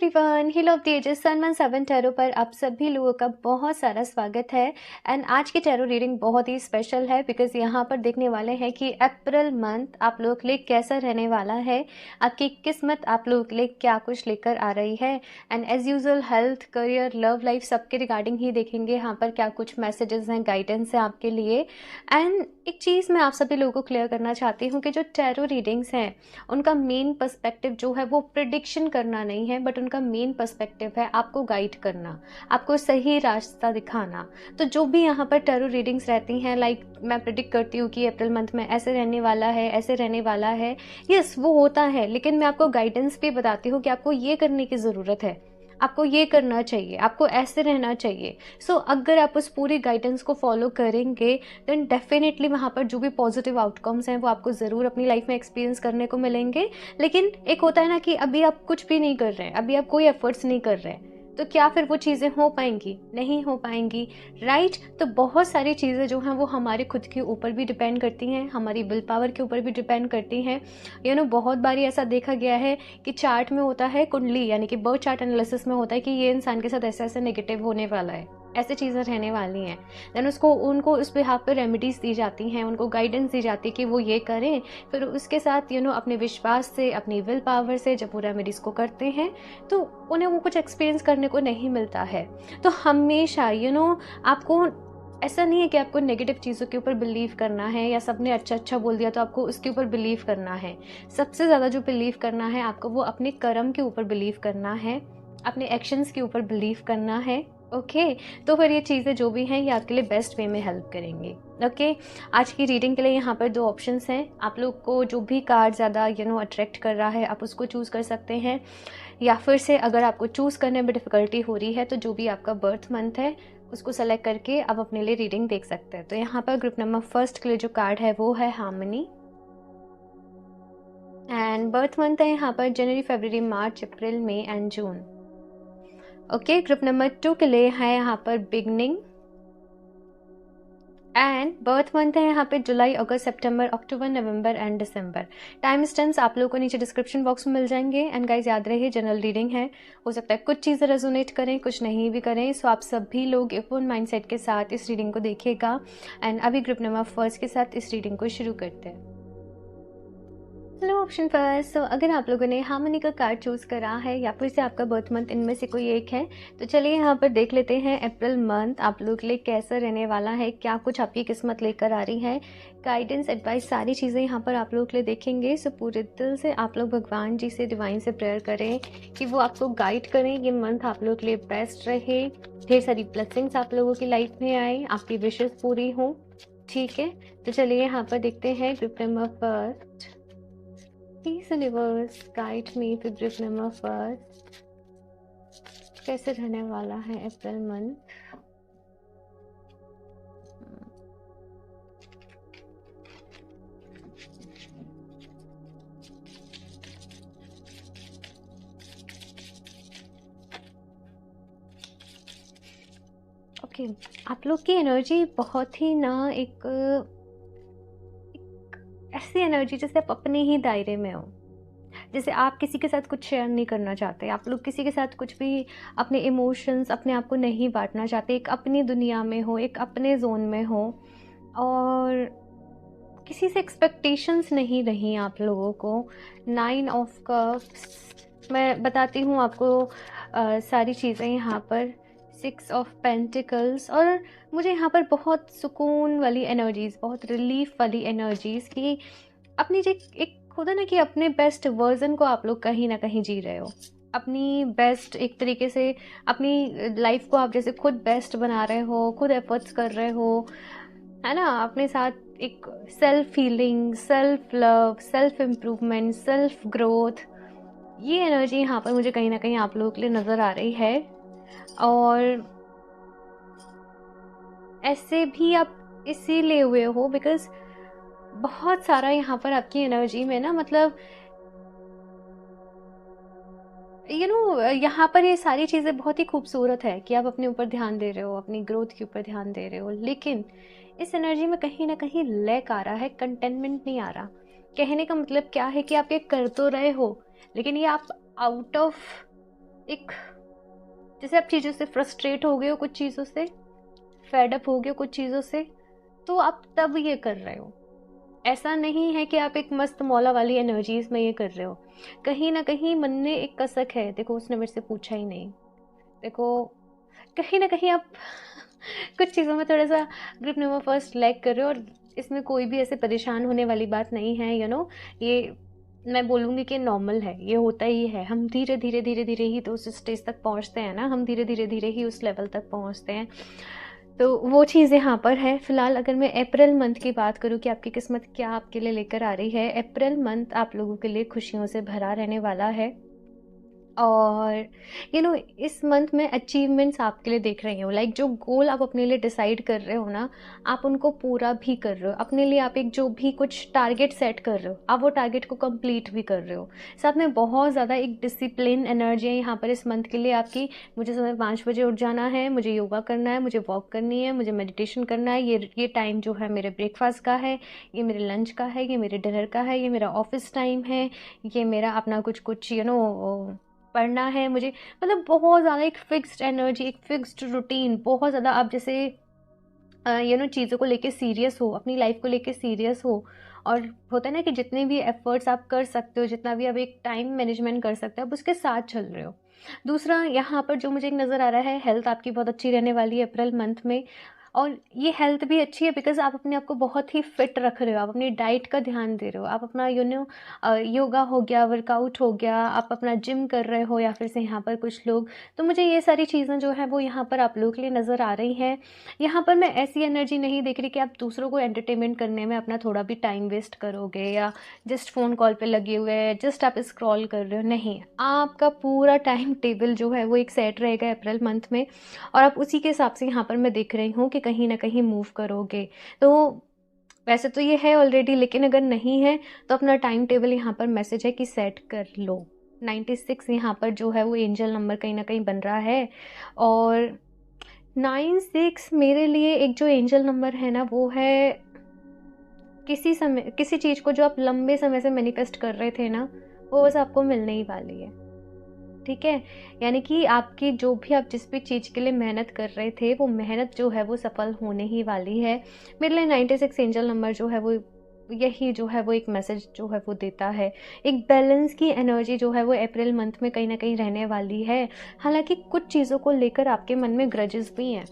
Everyone, heal of the ages सन 17 tarot पर आप सभी लोगों का बहुत सारा स्वागत है। एंड आज की टैरो रीडिंग बहुत ही स्पेशल है बिकॉज यहाँ पर देखने वाले हैं कि अप्रैल मंथ आप लोगों के लिए कैसा रहने वाला है, आपकी किस्मत आप लोगों के लिए क्या कुछ लेकर आ रही है। And as usual health, career, love life सबके रिगार्डिंग ही देखेंगे यहाँ पर क्या कुछ मैसेजेस हैं, गाइडेंस है आपके लिए। एंड एक चीज़ मैं आप सभी लोगों को क्लियर करना चाहती हूँ कि जो टैरो रीडिंग्स हैं उनका मेन पर्सपेक्टिव जो है वो प्रिडिक्शन करना नहीं है, बट उनका मेन पर्सपेक्टिव है आपको गाइड करना, आपको सही रास्ता दिखाना। तो जो भी यहाँ पर टैरो रीडिंग्स रहती हैं, लाइक मैं प्रिडिक्ट करती हूँ कि अप्रैल मंथ में ऐसे रहने वाला है, ऐसे रहने वाला है, यस वो होता है, लेकिन मैं आपको गाइडेंस भी बताती हूँ कि आपको ये करने की ज़रूरत है, आपको ये करना चाहिए, आपको ऐसे रहना चाहिए। सो अगर आप उस पूरी गाइडेंस को फॉलो करेंगे देन डेफिनेटली वहाँ पर जो भी पॉजिटिव आउटकम्स हैं वो आपको ज़रूर अपनी लाइफ में एक्सपीरियंस करने को मिलेंगे। लेकिन एक होता है ना कि अभी आप कुछ भी नहीं कर रहे हैं, अभी आप कोई एफर्ट्स नहीं कर रहे हैं, तो क्या फिर वो चीज़ें हो पाएंगी? नहीं हो पाएंगी, राइट। तो बहुत सारी चीज़ें जो हैं वो हमारे खुद के ऊपर भी डिपेंड करती हैं, हमारी विल पावर के ऊपर भी डिपेंड करती हैं। बहुत बारी ऐसा देखा गया है कि चार्ट में होता है कुंडली, यानी कि बर्थ चार्ट एनालिसिस में होता है कि ये इंसान के साथ ऐसे ऐसे नेगेटिव होने वाला है, ऐसे चीज़ें रहने वाली हैं। देन उनको उस बिहाफ पे रेमेडीज़ दी जाती हैं, उनको गाइडेंस दी जाती है कि वो ये करें। फिर उसके साथ अपने विश्वास से, अपनी विल पावर से जब वो रेमेडीज़ को करते हैं तो उन्हें वो कुछ एक्सपीरियंस करने को नहीं मिलता है। तो हमेशा आपको ऐसा नहीं है कि आपको नेगेटिव चीज़ों के ऊपर बिलीव करना है या सबने अच्छा अच्छा बोल दिया तो आपको उसके ऊपर बिलीव करना है। सबसे ज़्यादा जो बिलीव करना है आपको वो अपने कर्म के ऊपर बिलीव करना है, अपने एक्शंस के ऊपर बिलीव करना है। ओके, तो फिर ये चीज़ें जो भी हैं ये आपके लिए बेस्ट वे में हेल्प करेंगी। ओके, आज की रीडिंग के लिए यहाँ पर 2 ऑप्शंस हैं। आप लोग को जो भी कार्ड ज़्यादा अट्रैक्ट कर रहा है आप उसको चूज़ कर सकते हैं, या फिर से अगर आपको चूज़ करने में डिफ़िकल्टी हो रही है तो जो भी आपका बर्थ मंथ है उसको सेलेक्ट करके आप अपने लिए रीडिंग देख सकते हैं। तो यहाँ पर ग्रुप नंबर फर्स्ट के लिए जो कार्ड है वो है हार्मनी, एंड बर्थ मंथ है यहाँ पर January, February, March, April, May and June. Okay, group number 2 के लिए है यहाँ पर बिगनिंग, एंड बर्थ मंथ है यहाँ पे जुलाई, अगस्त, सितंबर, अक्टूबर, नवंबर एंड दिसंबर। टाइम स्टैम्प्स आप लोगों को नीचे डिस्क्रिप्शन बॉक्स में मिल जाएंगे। एंड गाइस याद रहे जनरल रीडिंग है, हो सकता है कुछ चीज़ें रेजोनेट करें, कुछ नहीं भी करें। सो आप सभी लोग ओपन माइंडसेट के साथ इस रीडिंग को देखिएगा। एंड अभी ग्रुप नंबर फर्स्ट के साथ इस रीडिंग को शुरू करते हैं। Hello option first. सो अगर आप लोगों ने हार्मनी का कार्ड चूज़ करा है या फिर से आपका बर्थ मंथ इनमें से कोई एक है, तो चलिए यहाँ पर देख लेते हैं अप्रैल मंथ आप लोग के लिए कैसा रहने वाला है, क्या कुछ आपकी किस्मत लेकर आ रही है। गाइडेंस, एडवाइस, सारी चीज़ें यहाँ पर आप लोग के लिए देखेंगे। सो पूरे दिल से आप लोग भगवान जी से, डिवाइन से प्रेयर करें कि वो आपको गाइड करें, ये मंथ आप लोग के लिए बेस्ट रहे, ढेर सारी ब्लेसिंग्स आप लोगों की लाइफ में आए, आपकी विशेज़ पूरी हों। ठीक है, तो चलिए यहाँ पर देखते हैं group number first. Please universe guide me to group number first, कैसे रहने वाला है अप्रैल मंथ। ओके, आप लोग की एनर्जी बहुत ही एक ऐसी एनर्जी जैसे आप अपने ही दायरे में हो, जैसे आप किसी के साथ कुछ शेयर नहीं करना चाहते, आप लोग किसी के साथ कुछ भी अपने इमोशंस, अपने आप को नहीं बांटना चाहते, एक अपनी दुनिया में हो, एक अपने जोन में हो, और किसी से एक्सपेक्टेशंस नहीं रही आप लोगों को। 9 ऑफ कप्स मैं बताती हूँ आपको सारी चीज़ें यहाँ पर। 6 ऑफ पेंटिकल्स, और मुझे यहाँ पर बहुत सुकून वाली एनर्जीज़, बहुत रिलीफ वाली एनर्जीज़ की अपनी जो एक होता ना कि अपने बेस्ट वर्जन को आप लोग कहीं ना कहीं जी रहे हो, अपनी बेस्ट एक तरीके से अपनी लाइफ को आप जैसे खुद बेस्ट बना रहे हो, खुद एफर्ट्स कर रहे हो, है ना। अपने साथ एक self healing, self love, self improvement, self growth, ये एनर्जी यहाँ पर मुझे कहीं ना कहीं आप लोगों के लिए नज़र आ रही है। और ऐसे भी आप इसीलिए हुए हो बिकॉज बहुत सारा यहाँ पर आपकी एनर्जी में ना, मतलब यहाँ पर ये सारी चीज़ें बहुत ही खूबसूरत है कि आप अपने ऊपर ध्यान दे रहे हो, अपनी ग्रोथ के ऊपर ध्यान दे रहे हो, लेकिन इस एनर्जी में कहीं ना कहीं लैक आ रहा है, कंटेनमेंट नहीं आ रहा। कहने का मतलब क्या है कि आप ये कर तो रहे हो, लेकिन ये आप आउट ऑफ एक, जैसे आप चीज़ों से फ्रस्ट्रेट हो गए हो, कुछ चीज़ों से फेड अप हो गए हो, कुछ चीज़ों से, तो आप तब ये कर रहे हो। ऐसा नहीं है कि आप एक मस्त मौला वाली एनर्जीज में ये कर रहे हो। कहीं ना कहीं मन में एक कसक है, देखो उसने मेरे से पूछा ही नहीं, देखो कहीं ना कहीं आप कुछ चीज़ों में थोड़ा सा ग्रुप नंबर फर्स्ट लैग कर रहे हो। और इसमें कोई भी ऐसे परेशान होने वाली बात नहीं है, ये मैं बोलूँगी कि नॉर्मल है, ये होता ही है। हम धीरे धीरे धीरे धीरे ही तो उस स्टेज तक पहुँचते हैं ना, हम धीरे धीरे धीरे ही उस लेवल तक पहुँचते हैं। तो वो चीज़ यहाँ पर है। फिलहाल अगर मैं अप्रैल मंथ की बात करूँ कि आपकी किस्मत क्या आपके लिए लेकर आ रही है, अप्रैल मंथ आप लोगों के लिए खुशियों से भरा रहने वाला है। और इस मंथ में अचीवमेंट्स आपके लिए देख रही हूँ, लाइक जो गोल आप अपने लिए डिसाइड कर रहे हो ना, आप उनको पूरा भी कर रहे हो अपने लिए। आप एक जो भी कुछ टारगेट सेट कर रहे हो, आप वो टारगेट को कंप्लीट भी कर रहे हो। साथ में बहुत ज़्यादा एक डिसिप्लिन एनर्जी है यहाँ पर इस मंथ के लिए आपकी। मुझे सुबह 5 बजे उठ जाना है, मुझे योगा करना है, मुझे वॉक करनी है, मुझे मेडिटेशन करना है। ये टाइम जो है मेरे ब्रेकफास्ट का है, ये मेरे लंच का है, ये मेरे डिनर का है, ये मेरा ऑफिस टाइम है, ये मेरा अपना कुछ कुछ पढ़ना है मुझे। मतलब बहुत ज़्यादा एक फिक्स्ड एनर्जी, एक फिक्स्ड रूटीन, बहुत ज़्यादा आप जैसे चीज़ों को लेके सीरियस हो, अपनी लाइफ को लेके सीरियस हो। और होता है ना कि जितने भी एफर्ट्स आप कर सकते हो, जितना भी आप एक टाइम मैनेजमेंट कर सकते हो, आप उसके साथ चल रहे हो। दूसरा यहाँ पर जो मुझे एक नज़र आ रहा है, हेल्थ आपकी बहुत अच्छी रहने वाली है अप्रैल मंथ में। और ये हेल्थ भी अच्छी है बिकॉज आप अपने आप को बहुत ही फिट रख रहे हो, आप अपनी डाइट का ध्यान दे रहे हो, आप अपना योगा हो गया, वर्कआउट हो गया, आप अपना जिम कर रहे हो, या फिर से यहाँ पर कुछ लोग। तो मुझे ये सारी चीज़ें जो है वो यहाँ पर आप लोगों के लिए नज़र आ रही हैं। यहाँ पर मैं ऐसी एनर्जी नहीं देख रही कि आप दूसरों को एंटरटेनमेंट करने में अपना थोड़ा भी टाइम वेस्ट करोगे, या जस्ट फ़ोन कॉल पे लगे हुए हैं, जस्ट आप स्क्रॉल कर रहे हो। नहीं, आपका पूरा टाइम टेबल जो है वो एक सेट रहेगा अप्रैल मंथ में, और आप उसी के हिसाब से यहाँ पर मैं देख रही हूँ कि कहीं ना कहीं मूव करोगे। तो वैसे तो ये है ऑलरेडी, लेकिन अगर नहीं है तो अपना टाइम टेबल यहाँ पर मैसेज है कि सेट कर लो। 96 यहाँ पर जो है वो एंजल नंबर कहीं ना कहीं बन रहा है। और 96 मेरे लिए एक जो एंजल नंबर है ना, वो है किसी समय किसी चीज़ को जो आप लंबे समय से मैनिफेस्ट कर रहे थे ना, वो बस आपको मिलने ही वाली है। ठीक है, यानी कि आपकी जो भी आप जिस भी चीज़ के लिए मेहनत कर रहे थे, वो मेहनत जो है वो सफल होने ही वाली है। मेरे लिए 96 एंजल नंबर जो है वो यही जो है वो एक मैसेज जो है वो देता है। एक बैलेंस की एनर्जी जो है वो अप्रैल मंथ में कहीं ना कहीं रहने वाली है। हालांकि कुछ चीज़ों को लेकर आपके मन में ग्रजेस भी हैं,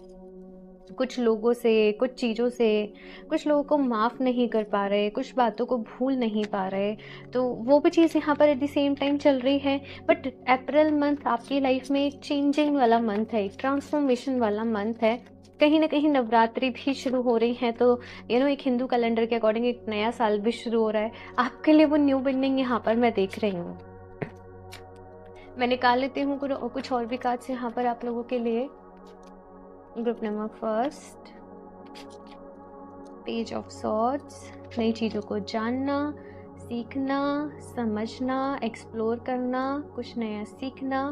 कुछ लोगों से, कुछ चीज़ों से, कुछ लोगों को माफ़ नहीं कर पा रहे, कुछ बातों को भूल नहीं पा रहे। तो वो भी चीज़ यहाँ पर एट द सेम टाइम चल रही है। बट अप्रैल मंथ आपकी लाइफ में एक चेंजिंग वाला मंथ है, एक ट्रांसफॉर्मेशन वाला मंथ है। कहीं ना कहीं नवरात्रि भी शुरू हो रही है, तो एक हिंदू कैलेंडर के अकॉर्डिंग एक नया साल भी शुरू हो रहा है आपके लिए। वो न्यू बिगनिंग यहाँ पर मैं देख रही हूँ। मैं निकाल लेती हूँ कुछ और भी कार्ड्स यहाँ पर आप लोगों के लिए। Group number first, page of swords. नई चीज़ों को जानना, सीखना, समझना, एक्सप्लोर करना, कुछ नया सीखना।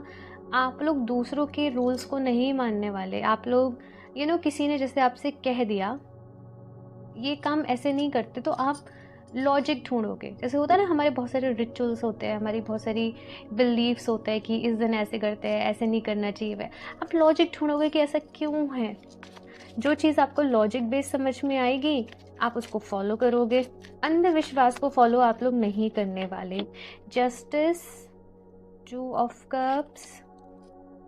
आप लोग दूसरों के रूल्स को नहीं मानने वाले। आप लोग किसी ने जैसे आपसे कह दिया ये काम ऐसे नहीं करते, तो आप लॉजिक ढूंढोगे। जैसे होता है ना, हमारे बहुत सारे रिचुअल्स होते हैं, हमारी बहुत सारी बिलीव्स होते हैं कि इस दिन ऐसे करते हैं, ऐसे नहीं करना चाहिए। वह आप लॉजिक ढूंढोगे कि ऐसा क्यों है। जो चीज़ आपको लॉजिक बेस्ड समझ में आएगी, आप उसको फॉलो करोगे। अंधविश्वास को फॉलो आप लोग नहीं करने वाले। Justice, 2 of cups,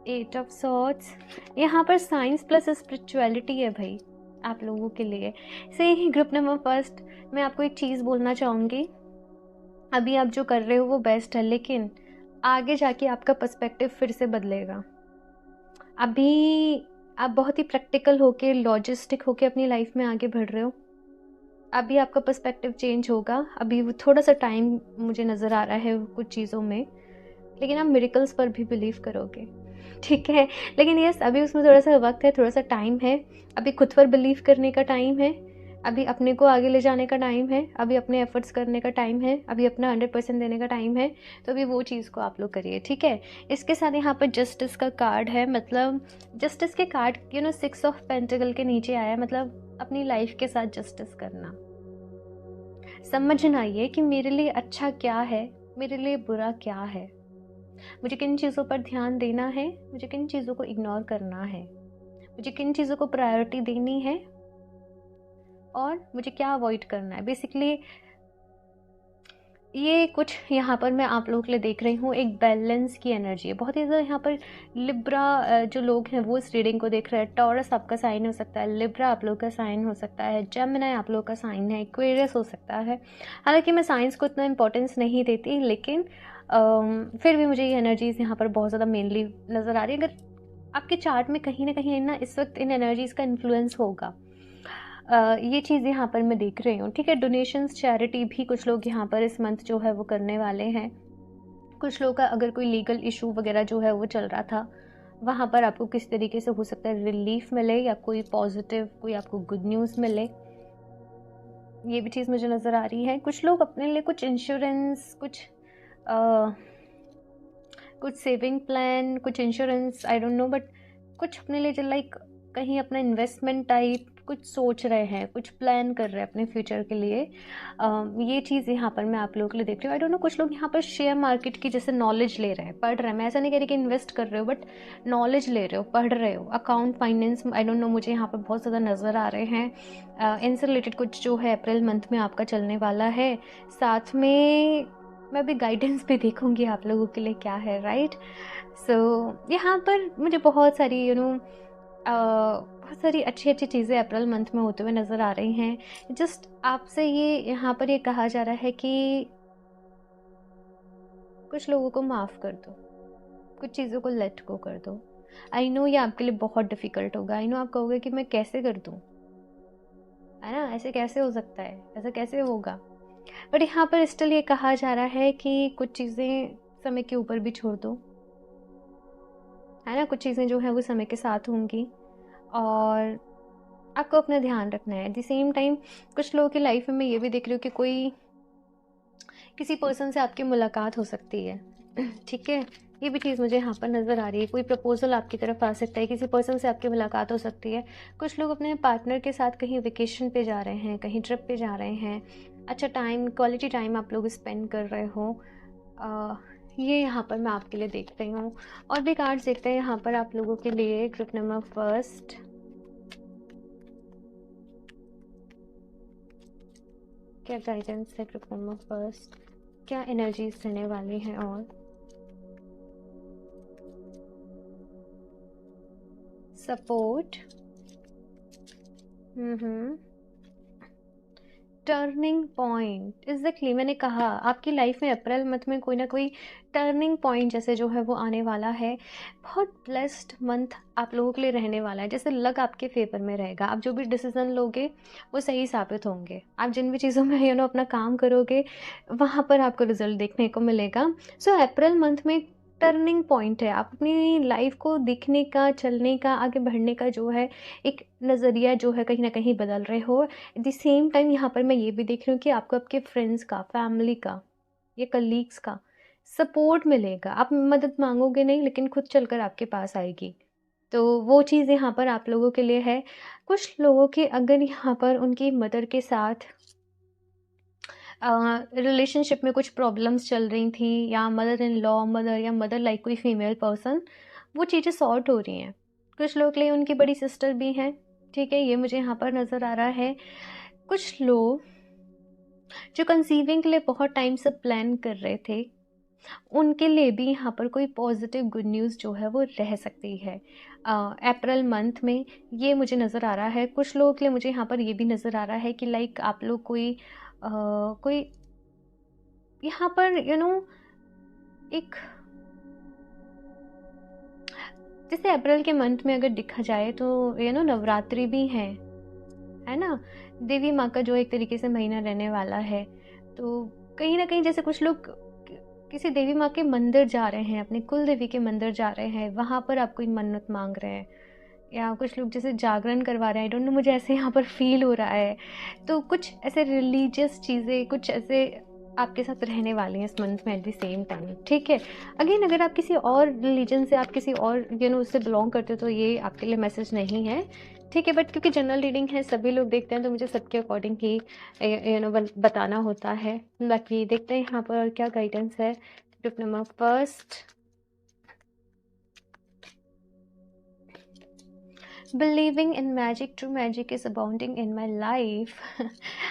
8 of swords. यहाँ पर साइंस प्लस स्पिरिचुअलिटी है भाई आप लोगों के लिए। से ही ग्रुप नंबर फर्स्ट, मैं आपको एक चीज़ बोलना चाहूँगी। अभी आप जो कर रहे हो वो बेस्ट है, लेकिन आगे जाके आपका पर्सपेक्टिव फिर से बदलेगा। अभी आप बहुत ही प्रैक्टिकल होके, लॉजिस्टिक होके अपनी लाइफ में आगे बढ़ रहे हो। अभी आपका पर्सपेक्टिव चेंज होगा। अभी वो थोड़ा सा टाइम मुझे नज़र आ रहा है कुछ चीज़ों में, लेकिन आप मिरेकल्स पर भी बिलीव करोगे। ठीक है, लेकिन यस, अभी उसमें थोड़ा सा वक्त है, थोड़ा सा टाइम है। अभी खुद पर बिलीव करने का टाइम है, अभी अपने को आगे ले जाने का टाइम है, अभी अपने एफर्ट्स करने का टाइम है, अभी अपना 100% देने का टाइम है। तो अभी वो चीज़ को आप लोग करिए। ठीक है, इसके साथ यहाँ पर जस्टिस का कार्ड है। मतलब जस्टिस के कार्ड 6 ऑफ पेंटिकल के नीचे आया है। मतलब अपनी लाइफ के साथ जस्टिस करना, समझना ये कि मेरे लिए अच्छा क्या है, मेरे लिए बुरा क्या है। मुझे किन चीज़ों पर ध्यान देना है, मुझे किन चीज़ों को इग्नोर करना है, मुझे किन चीज़ों को प्रायोरिटी देनी है और मुझे क्या अवॉइड करना है। बेसिकली ये कुछ यहाँ पर मैं आप लोगों के लिए देख रही हूँ, एक बैलेंस की एनर्जी है बहुत ही ज़्यादा यहाँ पर। लिब्रा जो लोग हैं वो इस रीडिंग को देख रहे हैं। टॉरस आपका साइन हो सकता है, लिब्रा आप लोग का साइन हो सकता है, जेमिनी आप लोग का साइन है, एक्वेरियस हो सकता है। हालांकि मैं साइंस को इतना इंपॉर्टेंस नहीं देती, लेकिन फिर भी मुझे ये एनर्जीज़ यहाँ पर बहुत ज़्यादा मेनली नज़र आ रही है। अगर आपके चार्ट में कहीं ना कहीं ना इस वक्त इन एनर्जीज़ का इन्फ्लुएंस होगा, ये चीज़ यहाँ पर मैं देख रही हूँ। ठीक है, डोनेशंस, चैरिटी भी कुछ लोग यहाँ पर इस मंथ जो है वो करने वाले हैं। कुछ लोग का अगर कोई लीगल इशू वगैरह जो है वो चल रहा था, वहाँ पर आपको किस तरीके से हो सकता है रिलीफ मिले या कोई पॉजिटिव कोई आपको गुड न्यूज़ मिले, ये भी चीज़ मुझे नज़र आ रही है। कुछ लोग अपने लिए कुछ इंश्योरेंस, कुछ सेविंग प्लान, कुछ insurance, I don't know, but कुछ अपने लिए जो लाइक कहीं अपना इन्वेस्टमेंट टाइप कुछ सोच रहे हैं, कुछ प्लान कर रहे हैं अपने फ्यूचर के लिए। ये चीज़ यहाँ पर मैं आप लोगों के लिए देख रही हूँ। आई डोंट नो, कुछ लोग यहाँ पर शेयर मार्केट की जैसे नॉलेज ले रहे हैं, पढ़ रहे हैं। मैं ऐसा नहीं कह रही कि इन्वेस्ट कर रहे हो, बट नॉलेज ले रहे हो, पढ़ रहे हो। Account, finance, I don't know, मुझे यहाँ पर बहुत ज़्यादा नज़र आ रहे हैं। इनसे रिलेटेड कुछ जो है अप्रैल मंथ में आपका चलने वाला है। साथ में मैं भी गाइडेंस भी देखूंगी आप लोगों के लिए क्या है, राइट। सो यहाँ पर मुझे बहुत सारी बहुत सारी अच्छी अच्छी चीज़ें अप्रैल मंथ में होते हुए नज़र आ रही हैं। जस्ट आपसे ये यहाँ पर ये कहा जा रहा है कि कुछ लोगों को माफ़ कर दो, कुछ चीज़ों को लेट गो कर दो। आई नो ये आपके लिए बहुत डिफ़िकल्ट होगा। आई नो आप कहोगे कि मैं कैसे कर दूँ, है ना, ऐसे कैसे हो सकता है, ऐसा कैसे होगा। बट यहाँ पर स्टिल ये कहा जा रहा है कि कुछ चीज़ें समय के ऊपर भी छोड़ दो, है ना। कुछ चीज़ें जो है वो समय के साथ होंगी और आपको अपना ध्यान रखना है। एट द सेम टाइम कुछ लोगों की लाइफ में मैं ये भी देख रही हूँ कि कोई किसी पर्सन से आपकी मुलाकात हो सकती है। ठीक है, ये भी चीज़ मुझे यहाँ पर नज़र आ रही है। कोई प्रपोजल आपकी तरफ आ सकता है, किसी पर्सन से आपकी मुलाकात हो सकती है। कुछ लोग अपने पार्टनर के साथ कहीं वेकेशन पे जा रहे हैं, कहीं ट्रिप पे जा रहे हैं। अच्छा टाइम, क्वालिटी टाइम आप लोग स्पेंड कर रहे हो। ये यहाँ पर मैं आपके लिए देख रही हूँ। और भी कार्ड्स देखते हैं यहाँ पर आप लोगों के लिए। ग्रुप नंबर फर्स्ट, क्या गाइडेंस है ग्रुप नंबर फर्स्ट, क्या एनर्जीज रहने वाली हैं। और सपोर्ट, टर्निंग पॉइंट। एग्जैक्टली, मैंने कहा आपकी लाइफ में अप्रैल मंथ में कोई ना कोई टर्निंग पॉइंट जैसे जो है वो आने वाला है। बहुत ब्लेस्ड मंथ आप लोगों के लिए रहने वाला है। जैसे लक आपके फेवर में रहेगा, आप जो भी डिसीजन लोगे वो सही साबित होंगे। आप जिन भी चीज़ों में अपना काम करोगे वहाँ पर आपको रिजल्ट देखने को मिलेगा। सो अप्रैल मंथ में टर्निंग पॉइंट है। आप अपनी लाइफ को देखने का, चलने का, आगे बढ़ने का जो है एक नज़रिया जो है कहीं ना कहीं बदल रहे हो। एट द सेम टाइम यहाँ पर मैं ये भी देख रही हूँ कि आपको आपके फ्रेंड्स का, फैमिली का या कलीग्स का सपोर्ट मिलेगा। आप मदद मांगोगे नहीं, लेकिन खुद चलकर आपके पास आएगी। तो वो चीज़ यहाँ पर आप लोगों के लिए है। कुछ लोगों के अगर यहाँ पर उनकी मदर के साथ रिलेशनशिप में कुछ प्रॉब्लम्स चल रही थी, या मदर इन लॉ, मदर या मदर लाइक कोई फीमेल पर्सन, वो चीज़ें सॉर्ट हो रही हैं। कुछ लोग के लिए उनकी बड़ी सिस्टर भी हैं। ठीक है, ये मुझे यहाँ पर नज़र आ रहा है। कुछ लोग जो कंसीविंग के लिए बहुत टाइम से प्लान कर रहे थे, उनके लिए भी यहाँ पर कोई पॉजिटिव गुड न्यूज़ जो है वो रह सकती है अप्रैल मंथ में। ये मुझे नज़र आ रहा है। कुछ लोगों के लिए मुझे यहाँ पर ये भी नज़र आ रहा है कि लाइक आप लोग कोई यहाँ पर एक जैसे अप्रैल के मंथ में अगर देखा जाए तो नवरात्रि भी है ना। देवी माँ का जो एक तरीके से महीना रहने वाला है, तो कहीं ना कहीं जैसे कुछ लोग किसी देवी माँ के मंदिर जा रहे हैं, अपने कुल देवी के मंदिर जा रहे हैं, वहाँ पर आप कोई मन्नत मांग रहे हैं, या कुछ लोग जैसे जागरण करवा रहे हैं। आई डोंट नो, मुझे ऐसे यहाँ पर फील हो रहा है। तो कुछ ऐसे रिलीजियस चीज़ें कुछ ऐसे आपके साथ रहने वाली हैं इस मंथ में एट द सेम टाइम। ठीक है, अगेन अगर आप किसी और रिलीजन से, आप किसी और उससे बिलोंग करते हो तो ये आपके लिए मैसेज नहीं है। ठीक है, बट क्योंकि जनरल रीडिंग है, सभी लोग देखते हैं, तो मुझे सबके अकॉर्डिंग ही बताना होता है। बाकी देखते हैं यहाँ पर क्या गाइडेंस है group number first, believing in magic, true magic is abounding in my life.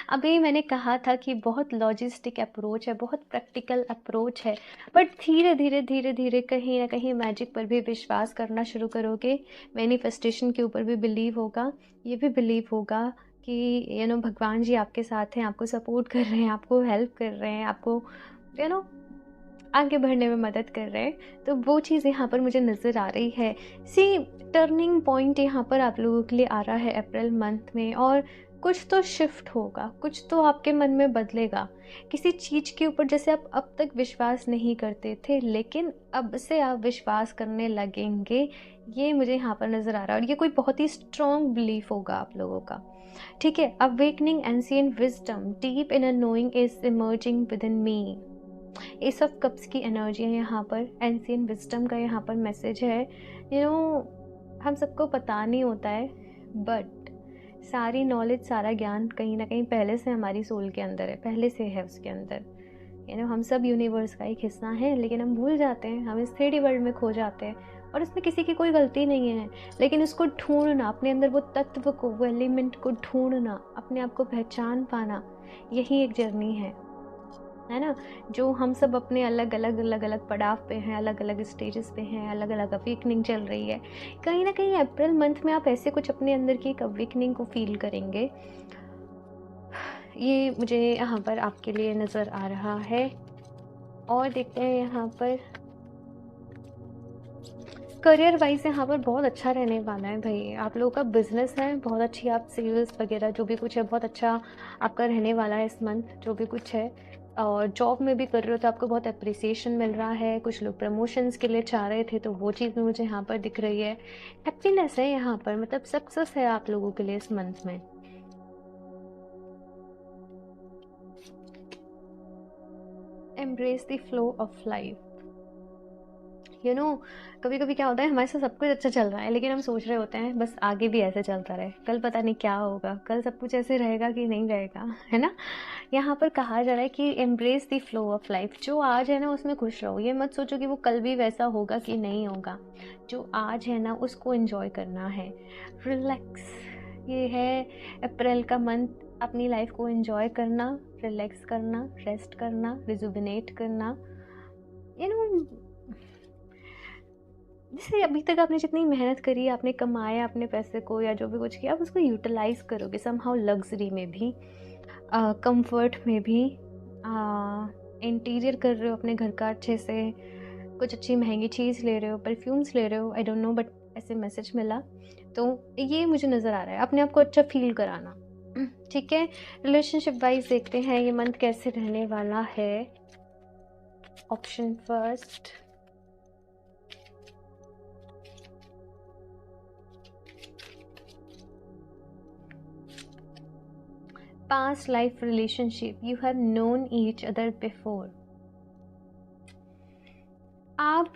अभी मैंने कहा था कि बहुत लॉजिस्टिक अप्रोच है, बहुत प्रैक्टिकल अप्रोच है, बट धीरे धीरे धीरे धीरे कहीं ना कहीं मैजिक पर भी विश्वास करना शुरू करोगे, मैनिफेस्टेशन के ऊपर भी बिलीव होगा, ये भी बिलीव होगा कि भगवान जी आपके साथ हैं, आपको सपोर्ट कर रहे हैं, आपको हेल्प कर रहे हैं, आपको यू नो आगे बढ़ने में मदद कर रहे हैं। तो वो चीज़ यहाँ पर मुझे नज़र आ रही है। सी टर्निंग पॉइंट यहाँ पर आप लोगों के लिए आ रहा है अप्रैल मंथ में, और कुछ तो शिफ्ट होगा, कुछ तो आपके मन में बदलेगा किसी चीज़ के ऊपर। जैसे आप अब तक विश्वास नहीं करते थे, लेकिन अब से आप विश्वास करने लगेंगे, ये मुझे यहाँ पर नज़र आ रहा है। और ये कोई बहुत ही स्ट्रॉन्ग बिलीफ होगा आप लोगों का, ठीक है। Awakening ancient wisdom deep inner knowing is emerging with in me. S of cups की एनर्जी है यहाँ पर, एंशिएंट विजडम का यहाँ पर मैसेज है। हम सबको पता नहीं होता है, बट सारी नॉलेज, सारा ज्ञान कहीं ना कहीं पहले से हमारी सोल के अंदर है, पहले से है उसके अंदर। हम सब यूनिवर्स का एक हिस्सा हैं, लेकिन हम भूल जाते हैं, हम इस 3D वर्ल्ड में खो जाते हैं, और इसमें किसी की कोई गलती नहीं है। लेकिन उसको ढूंढना, अपने अंदर वो तत्व को, वो एलिमेंट को ढूंढना, अपने आप को पहचान पाना, यही एक जर्नी है ना। जो हम सब अपने अलग अलग पड़ाव पे हैं, अलग अलग स्टेजेस पे हैं, अलग अलग अवेकनिंग चल रही है। कहीं ना कहीं अप्रैल मंथ में आप ऐसे कुछ अपने अंदर की एक अवेकनिंग को फील करेंगे, ये मुझे यहाँ पर आपके लिए नज़र आ रहा है। और देखते हैं यहाँ पर करियर वाइज, यहाँ पर बहुत अच्छा रहने वाला है भाई। आप लोगों का बिजनेस है बहुत अच्छी, आप सेल्स वगैरह जो भी कुछ है बहुत अच्छा आपका रहने वाला है इस मंथ, जो भी कुछ है। और जॉब में भी कर रहे हो तो आपको बहुत अप्रिसिएशन मिल रहा है। कुछ लोग प्रमोशंस के लिए चाह रहे थे, तो वो चीज़ भी मुझे यहाँ पर दिख रही है। हैप्पीनेस है यहाँ पर, मतलब सक्सेस है आप लोगों के लिए इस मंथ में। Embrace the flow of life. कभी कभी क्या होता है, हमारे साथ सब कुछ अच्छा चल रहा है, लेकिन हम सोच रहे होते हैं बस आगे भी ऐसे चलता रहे, कल पता नहीं क्या होगा, कल सब कुछ ऐसे रहेगा कि नहीं रहेगा, है ना। यहाँ पर कहा जा रहा है कि embrace the flow of life. जो आज है ना उसमें खुश रहो, ये मत सोचो कि वो कल भी वैसा होगा कि नहीं होगा। जो आज है ना उसको एंजॉय करना है, रिलैक्स। ये है अप्रैल का मंथ, अपनी लाइफ को एंजॉय करना, रिलैक्स करना, रेस्ट करना, रिजुविनेट करना। जैसे अभी तक आपने जितनी मेहनत करी, आपने कमाया अपने पैसे को या जो भी कुछ किया, आप उसको यूटिलाइज करोगे समहाउ, लग्जरी में भी, कंफर्ट में भी। इंटीरियर कर रहे हो अपने घर का अच्छे से, कुछ अच्छी महंगी चीज़ ले रहे हो, परफ्यूम्स ले रहे हो, आई डोंट नो, बट ऐसे मैसेज मिला, तो ये मुझे नज़र आ रहा है, अपने आप को अच्छा फील कराना, ठीक है। रिलेशनशिप वाइज देखते हैं ये मंथ कैसे रहने वाला है। Option first, past life relationship, you have known each other before। आप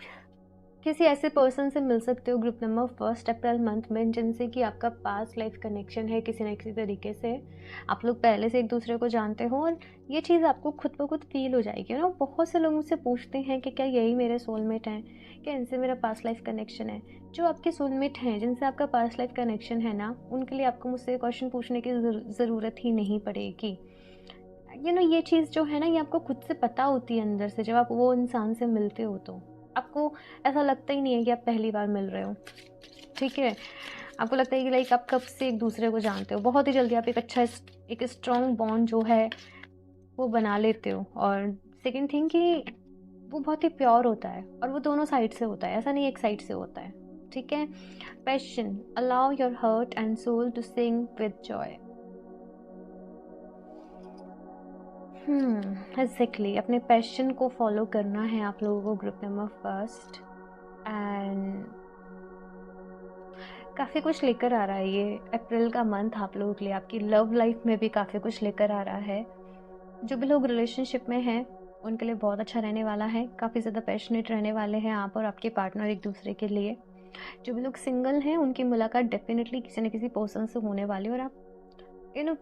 किसी ऐसे पर्सन से मिल सकते हो group number first April month में, जिनसे कि आपका पास्ट लाइफ कनेक्शन है किसी न किसी तरीके से। आप लोग पहले से एक दूसरे को जानते हो, और ये चीज़ आपको खुद ब खुद फील हो जाएगी ना। बहुत से लोग मुझसे पूछते हैं कि क्या यही मेरे सोलमेट हैं, क्या इनसे मेरा पास्ट लाइफ कनेक्शन है। जो आपके सोलमेट हैं, जिनसे आपका पास्ट लाइफ कनेक्शन है ना, उनके लिए आपको मुझसे क्वेश्चन पूछने की ज़रूरत ही नहीं पड़ेगी। ये चीज़ जो है ना, ये आपको खुद से पता होती है अंदर से। जब आप वो इंसान से मिलते हो तो आपको ऐसा लगता ही नहीं है कि आप पहली बार मिल रहे हो, ठीक है। आपको लगता है कि लाइक आप कब से एक दूसरे को जानते हो, बहुत ही जल्दी आप एक स्ट्रॉन्ग बॉन्ड जो है वो बना लेते हो। और सेकंड थिंग कि वो बहुत ही प्योर होता है, और वो दोनों साइड से होता है, ऐसा नहीं एक साइड से होता है, ठीक है। Passion, allow your heart and soul to sing with joy. Exactly, अपने पैशन को फॉलो करना है आप लोगों को ग्रुप नंबर फर्स्ट। एंड काफ़ी कुछ लेकर आ रहा है ये अप्रैल का मंथ आप लोगों के लिए। आपकी लव लाइफ में भी काफ़ी कुछ लेकर आ रहा है। जो भी लोग रिलेशनशिप में हैं उनके लिए बहुत अच्छा रहने वाला है। काफ़ी ज़्यादा पैशनेट रहने वाले हैं आप और आपके पार्टनर एक दूसरे के लिए। जो भी लोग सिंगल हैं उनकी मुलाकात डेफिनेटली किसी न किसी पर्सन से होने वाली है, और आप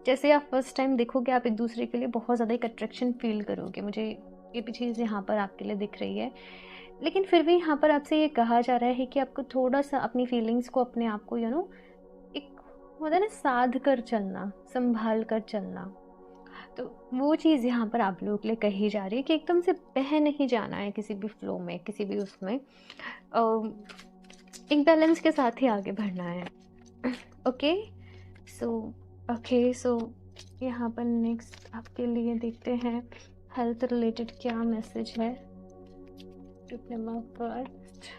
जैसे आप फर्स्ट टाइम देखोगे, आप एक दूसरे के लिए बहुत ज़्यादा एक अट्रैक्शन फील करोगे। मुझे ये भी चीज़ यहाँ पर आपके लिए दिख रही है। लेकिन फिर भी यहाँ पर आपसे ये कहा जा रहा है कि आपको थोड़ा सा अपनी फीलिंग्स को, अपने आप को होता है ना, साध कर चलना, संभाल कर चलना। तो वो चीज़ यहाँ पर आप लोगों के लिए कही जा रही है कि एकदम से बह नहीं जाना है किसी भी फ्लो में, किसी भी उसमें। एक बैलेंस के साथ ही आगे बढ़ना है। ओके सो ओके सो यहाँ पर नेक्स्ट आपके लिए देखते हैं हेल्थ रिलेटेड क्या मैसेज है। टिप नंबर फर्स्ट,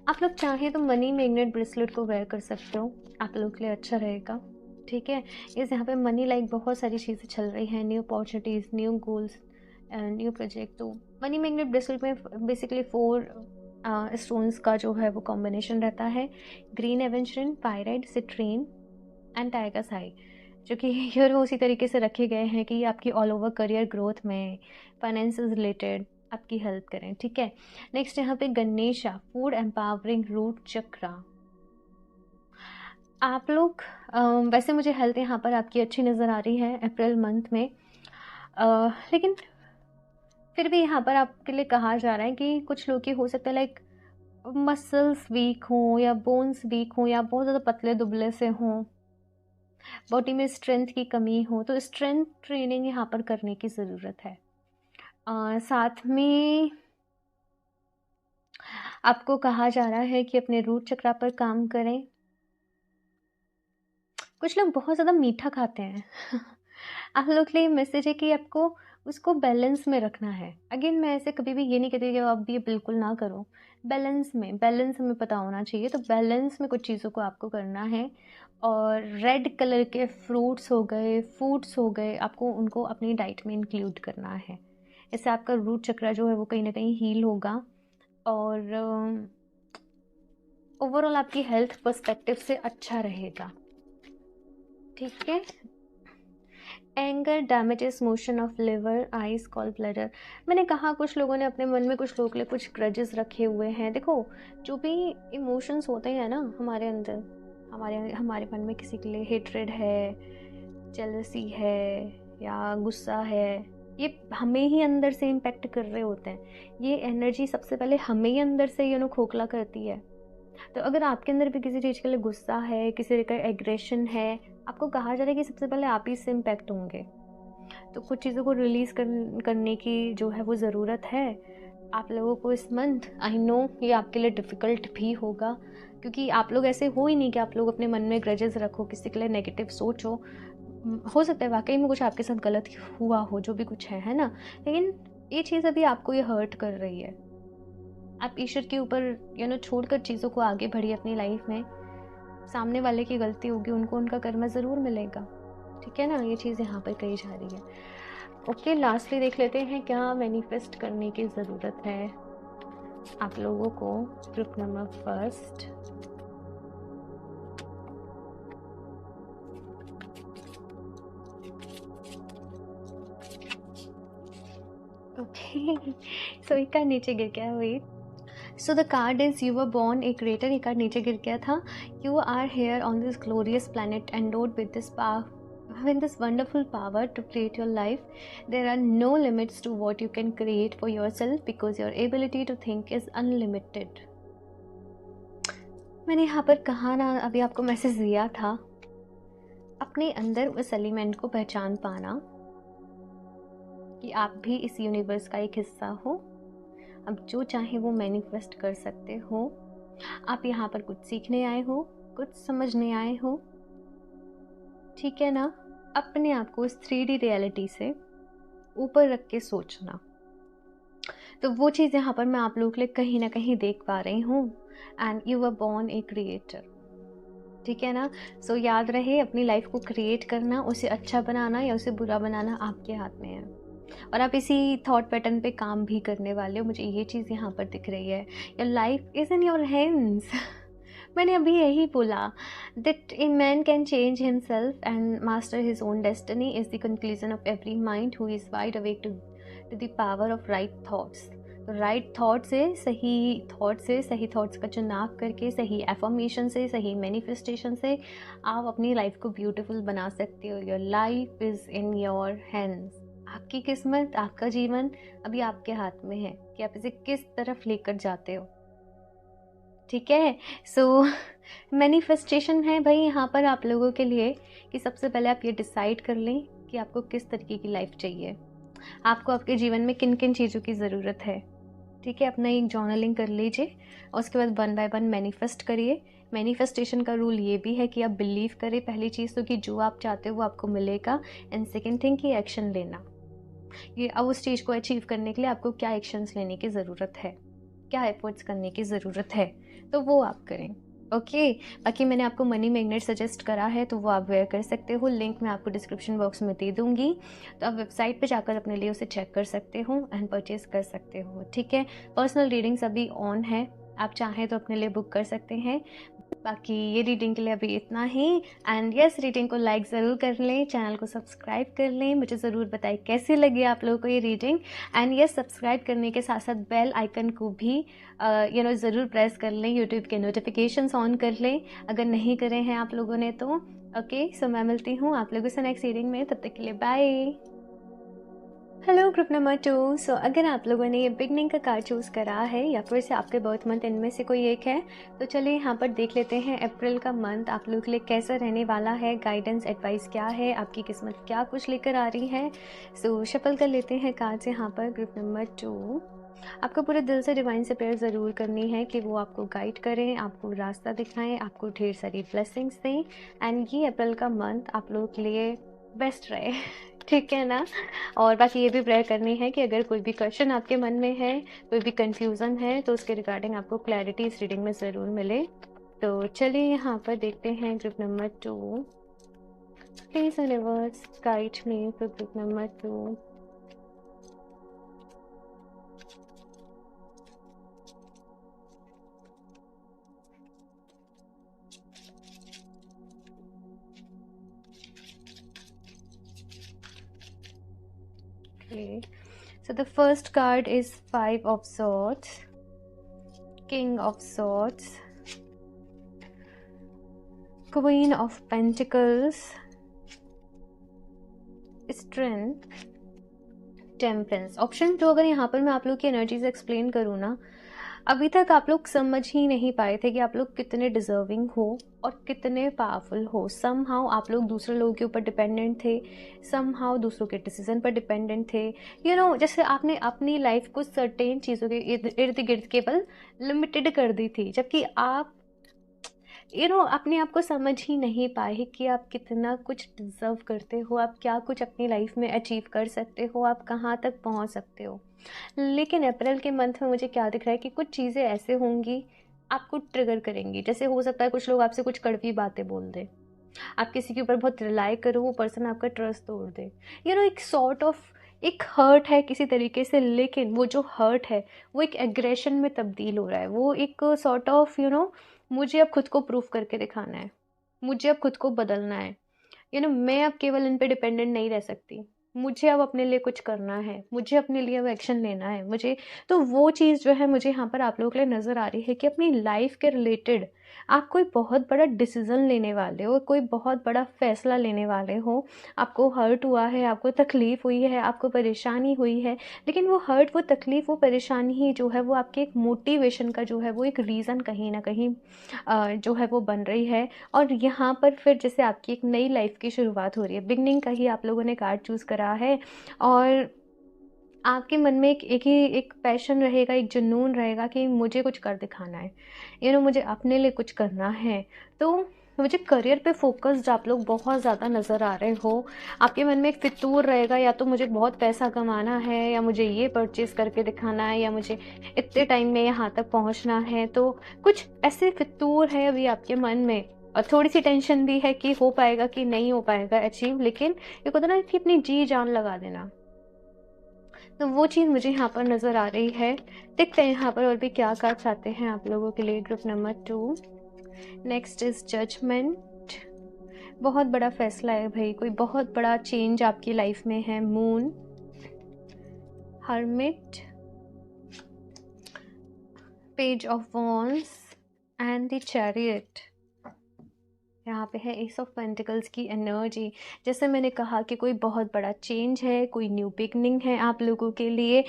आप लोग चाहें तो मनी मैग्नेट ब्रेसलेट को वेयर कर सकते हो, आप लोग के लिए अच्छा रहेगा। ठीक है, इस यहाँ पे मनी लाइक बहुत सारी चीज़ें चल रही हैं, new opportunities, new goals and new project. तो मनी मैग्नेट ब्रेसलेट में बेसिकली 4 स्टोन्स का जो है वो कॉम्बिनेशन रहता है, green aventurine, pyrite, citrine and tiger's eye, जो कि हीरो उसी तरीके से रखे गए हैं कि आपकी ऑल ओवर करियर ग्रोथ में, फाइनेंस रिलेटेड आपकी हेल्प करें। ठीक है, नेक्स्ट यहाँ पे गणेशा, फूड एम्पावरिंग रूट चक्रा। आप लोग वैसे मुझे हेल्थ यहाँ पर आपकी अच्छी नज़र आ रही है अप्रैल मंथ में, लेकिन फिर भी यहाँ पर आपके लिए कहा जा रहा है कि कुछ लोग की हो सकता है लाइक मसल्स वीक हों या बोन्स वीक हों या बहुत ज़्यादा पतले दुबले से हों, बॉडी में स्ट्रेंथ की कमी हो, तो स्ट्रेंथ ट्रेनिंग यहाँ पर करने की ज़रूरत है। साथ में आपको कहा जा रहा है कि अपने रूट चक्रा पर काम करें। कुछ लोग बहुत ज़्यादा मीठा खाते हैं आप लोग के लिए मैसेज है कि आपको उसको बैलेंस में रखना है। अगेन मैं ऐसे कभी भी ये नहीं कहती कि आप ये बिल्कुल ना करो, बैलेंस में पता होना चाहिए। तो बैलेंस में कुछ चीज़ों को आपको करना है, और रेड कलर के फ्रूट्स हो गए, फूड्स हो गए, आपको उनको अपनी डाइट में इंक्लूड करना है। इससे आपका रूट चक्रा जो है वो कहीं ना कहीं हील होगा, और ओवरऑल आपकी हेल्थ पर्सपेक्टिव से अच्छा रहेगा। ठीक है, anger damages motion of liver, eyes, gall bladder. मैंने कहा कुछ लोगों ने अपने मन में, कुछ लोगों के लिए कुछ ग्रजेस रखे हुए हैं। देखो, जो भी इमोशंस होते हैं ना हमारे अंदर, हमारे हमारे मन में किसी के लिए हेट्रेड है, जेलसी है या गुस्सा है, ये हमें ही अंदर से इम्पेक्ट कर रहे होते हैं। ये एनर्जी सबसे पहले हमें ही अंदर से खोखला करती है। तो अगर आपके अंदर भी किसी चीज़ के लिए गुस्सा है, किसी का एग्रेशन है, आपको कहा जा रहा है कि सबसे पहले आप ही इससे इम्पैक्ट होंगे। तो कुछ चीज़ों को रिलीज़ करने की जो है वो ज़रूरत है आप लोगों को इस मंथ। आई नो ये आपके लिए डिफ़िकल्ट भी होगा, क्योंकि आप लोग ऐसे हो ही नहीं कि आप लोग अपने मन में ग्रजेस रखो, किसी के लिए नेगेटिव सोचो। हो सकता है वाकई में कुछ आपके साथ गलत हुआ हो, जो भी कुछ है ना, लेकिन ये चीज़ अभी आपको ये हर्ट कर रही है। आप ईश्वर के ऊपर छोड़कर चीज़ों को आगे बढ़िए अपनी लाइफ में। सामने वाले की गलती होगी, उनको उनका कर्म ज़रूर मिलेगा। ठीक है ना, ये चीज़ यहाँ पर कही जा रही है। ओके, लास्टली देख लेते हैं क्या मैनिफेस्ट करने की ज़रूरत है आप लोगों को। Group number first, okay so एक कार्ड नीचे गिर गया, wait. So the card is you were born a creator. ये कार्ड नीचे गिर गया था। You are here on this glorious planet endowed with this with this wonderful power to create your life. There are no limits to what you can create for yourself because your ability to think is unlimited. मैंने यहाँ पर कहा ना, अभी आपको message दिया था, अपने अंदर उस एलिमेंट को पहचान पाना कि आप भी इस यूनिवर्स का एक हिस्सा हो। अब जो चाहे वो मैनिफेस्ट कर सकते हो। आप यहाँ पर कुछ सीखने आए हो, कुछ समझने आए हो। ठीक है ना, अपने आप को इस 3D रियलिटी से ऊपर रख के सोचना। तो वो चीज़ यहाँ पर मैं आप लोगों के लिए कहीं ना कहीं देख पा रही हूँ। And you were born a creator. ठीक है ना, सो याद रहे, अपनी लाइफ को क्रिएट करना, उसे अच्छा बनाना या उसे बुरा बनाना आपके हाथ में है, और आप इसी थॉट पैटर्न पे काम भी करने वाले हो। मुझे ये चीज़ यहाँ पर दिख रही है। Your life is in your hands. मैंने अभी यही बोला, that a man can change himself and master his own destiny is the conclusion of every mind who is wide awake to the power of right thoughts. Right thought से, सही thoughts का चुनाव करके, सही एफर्मेशन से, सही manifestation से आप अपनी लाइफ को ब्यूटीफुल बना सकते हो। Your life is in your hands. आपकी किस्मत, आपका जीवन अभी आपके हाथ में है कि आप इसे किस तरफ लेकर जाते हो। ठीक है। सो मैनिफेस्टेशन है भाई यहाँ पर आप लोगों के लिए कि सबसे पहले आप ये डिसाइड कर लें कि आपको किस तरीके की लाइफ चाहिए, आपको आपके जीवन में किन किन चीज़ों की ज़रूरत है। ठीक है, अपना एक जर्नलिंग कर लीजिए और उसके बाद वन बाय वन मैनिफेस्ट करिए। मैनिफेस्टेशन का रूल ये भी है कि आप बिलीव करें पहली चीज़ तो कि जो आप चाहते हो वो आपको मिलेगा, एंड सेकेंड थिंग कि एक्शन लेना। ये अब उस चीज़ को अचीव करने के लिए आपको क्या एक्शंस लेने की ज़रूरत है, क्या एफर्ट्स करने की ज़रूरत है, तो वो आप करें। ओके। बाकी मैंने आपको मनी मैग्नेट सजेस्ट करा है तो वो आप वेयर कर सकते हो, लिंक मैं आपको डिस्क्रिप्शन बॉक्स में दे दूंगी, तो आप वेबसाइट पे जाकर अपने लिए उसे चेक कर सकते हो एंड परचेज कर सकते हो। ठीक है, पर्सनल रीडिंग्स अभी ऑन है, आप चाहें तो अपने लिए बुक कर सकते हैं। बाकी ये रीडिंग के लिए अभी इतना ही। एंड यस, रीडिंग को लाइक ज़रूर कर लें, चैनल को सब्सक्राइब कर लें, मुझे ज़रूर बताएं कैसी लगी आप लोगों को ये रीडिंग। एंड यस, सब्सक्राइब करने के साथ साथ बेल आइकन को भी ज़रूर प्रेस कर लें, यूट्यूब के नोटिफिकेशंस ऑन कर लें अगर नहीं करे हैं आप लोगों ने तो। ओके, सो मैं मिलती हूँ आप लोगों से नेक्स्ट रीडिंग में, तब तक के लिए बाय। Hello group number 2। सो अगर आप लोगों ने ये बिगनिंग का कार्ड चूज़ करा है या फिर से आपके बर्थ मंथ इनमें से कोई एक है, तो चलिए यहाँ पर देख लेते हैं अप्रैल का मंथ आप लोगों के लिए कैसा रहने वाला है, गाइडेंस एडवाइस क्या है, आपकी किस्मत क्या कुछ लेकर आ रही है। सो शफल कर लेते हैं कार्ड्स यहाँ पर। ग्रुप नंबर 2, आपको पूरे दिल से डिवाइन से प्रेयर ज़रूर करनी है कि वो आपको गाइड करें, आपको रास्ता दिखाएं, आपको ढेर सारी ब्लेसिंग्स दें, एंड ये अप्रैल का मंथ आप लोगों के लिए बेस्ट रहे। ठीक है ना। और बाकी ये भी प्रेयर करनी है कि अगर कोई भी क्वेश्चन आपके मन में है, कोई भी कंफ्यूजन है, तो उसके रिगार्डिंग आपको क्लैरिटी इस रीडिंग में ज़रूर मिले। तो चलिए यहाँ पर देखते हैं group number 2। Please universe guide me for group number 2। Okay, so the first card is 5 of Swords, King of Swords, Queen of Pentacles, Strength, temperance. Option 2 अगर यहाँ पर मैं आप लोग की एनर्जीज एक्सप्लेन करूँ ना, अभी तक आप लोग समझ ही नहीं पाए थे कि आप लोग कितने डिजर्विंग हो और कितने पावरफुल हो। सम हाउ आप लोग दूसरे लोगों के ऊपर डिपेंडेंट थे, सम हाउ दूसरों के डिसीजन पर डिपेंडेंट थे। जैसे आपने अपनी लाइफ को सर्टेन चीज़ों के इर्द गिर्द केवल लिमिटेड कर दी थी, जबकि आप अपने आप को समझ ही नहीं पाए कि आप कितना कुछ डिज़र्व करते हो, आप क्या कुछ अपनी लाइफ में अचीव कर सकते हो, आप कहाँ तक पहुँच सकते हो। लेकिन अप्रैल के मंथ में मुझे क्या दिख रहा है कि कुछ चीज़ें ऐसे होंगी आपको ट्रिगर करेंगी। जैसे हो सकता है कुछ लोग आपसे कुछ कड़वी बातें बोल दें, आप किसी के ऊपर बहुत रिलाई करो, वो पर्सन आपका ट्रस्ट तोड़ दे। एक सॉर्ट ऑफ एक हर्ट है किसी तरीके से, लेकिन वो जो हर्ट है वो एक एग्रेशन में तब्दील हो रहा है। वो एक सॉर्ट ऑफ मुझे अब खुद को प्रूफ करके दिखाना है, मुझे अब खुद को बदलना है। मैं अब केवल इन पे डिपेंडेंट नहीं रह सकती, मुझे अब अपने लिए कुछ करना है, मुझे अपने लिए अब एक्शन लेना है मुझे। तो वो चीज़ जो है मुझे यहाँ पर आप लोगों के लिए नज़र आ रही है कि अपनी लाइफ के रिलेटेड आप कोई बहुत बड़ा डिसीज़न लेने वाले हो, कोई बहुत बड़ा फैसला लेने वाले हो। आपको हर्ट हुआ है, आपको तकलीफ़ हुई है, आपको परेशानी हुई है, लेकिन वो हर्ट, वो तकलीफ़, वो परेशानी ही जो है वो आपके एक मोटिवेशन का जो है वो एक रीज़न कहीं ना कहीं जो है वो बन रही है। और यहाँ पर फिर जैसे आपकी एक नई लाइफ की शुरुआत हो रही है, बिगनिंग का ही आप लोगों ने कार्ड चूज़ करा है, और आपके मन में एक पैशन रहेगा, एक जुनून रहेगा कि मुझे कुछ कर दिखाना है, मुझे अपने लिए कुछ करना है। तो मुझे करियर पे फोकस्ड आप लोग बहुत ज़्यादा नज़र आ रहे हो। आपके मन में एक फितूर रहेगा, या तो मुझे बहुत पैसा कमाना है, या मुझे ये परचेज़ करके दिखाना है, या मुझे इतने टाइम में यहाँ तक पहुँचना है। तो कुछ ऐसे फितूर है अभी आपके मन में, और थोड़ी सी टेंशन भी है कि हो पाएगा कि नहीं हो पाएगा अचीव, लेकिन ये होता ना कि अपनी जी जान लगा देना। तो वो चीज़ मुझे यहाँ पर नज़र आ रही है। देखते हैं यहाँ पर और भी क्या कार्ड्स आते हैं आप लोगों के लिए। Group number 2, next is judgement. बहुत बड़ा फैसला है भाई, कोई बहुत बड़ा चेंज आपकी लाइफ में है। Moon, hermit, page of wands and the chariot. यहाँ पे है एस ऑफ पेंटिकल्स की एनर्जी। जैसे मैंने कहा कि कोई बहुत बड़ा चेंज है, कोई न्यू बिगनिंग है आप लोगों के लिए।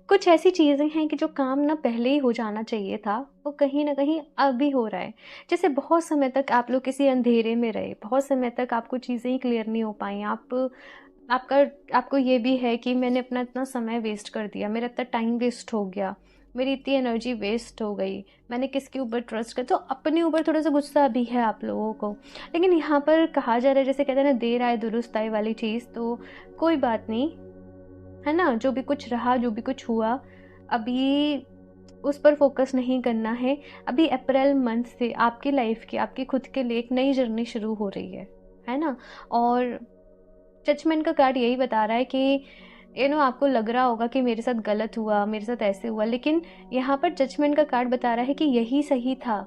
कुछ ऐसी चीज़ें हैं कि जो काम ना पहले ही हो जाना चाहिए था, वो कहीं न कहीं अभी हो रहा है। जैसे बहुत समय तक आप लोग किसी अंधेरे में रहे, बहुत समय तक आपको चीज़ें ही क्लियर नहीं हो पाईं। आपका आपको ये भी है कि मैंने अपना इतना समय वेस्ट कर दिया, मेरा इतना टाइम वेस्ट हो गया, मेरी इतनी एनर्जी वेस्ट हो गई, मैंने किसके ऊपर ट्रस्ट किया, तो अपने ऊपर थोड़ा-सा गुस्सा भी है आप लोगों को। लेकिन यहाँ पर कहा जा रहा है, जैसे कहते हैं ना, देर आए दुरुस्त आए वाली चीज़, तो कोई बात नहीं, है ना? जो भी कुछ रहा, जो भी कुछ हुआ, अभी उस पर फ़ोकस नहीं करना है। अभी अप्रैल मंथ से आपकी लाइफ़ की, आपकी खुद के लिए एक नई जर्नी शुरू हो रही है ना? और जजमेंट का कार्ड यही बता रहा है कि आपको लग रहा होगा कि मेरे साथ गलत हुआ, मेरे साथ ऐसे हुआ, लेकिन यहाँ पर जजमेंट का कार्ड बता रहा है कि यही सही था।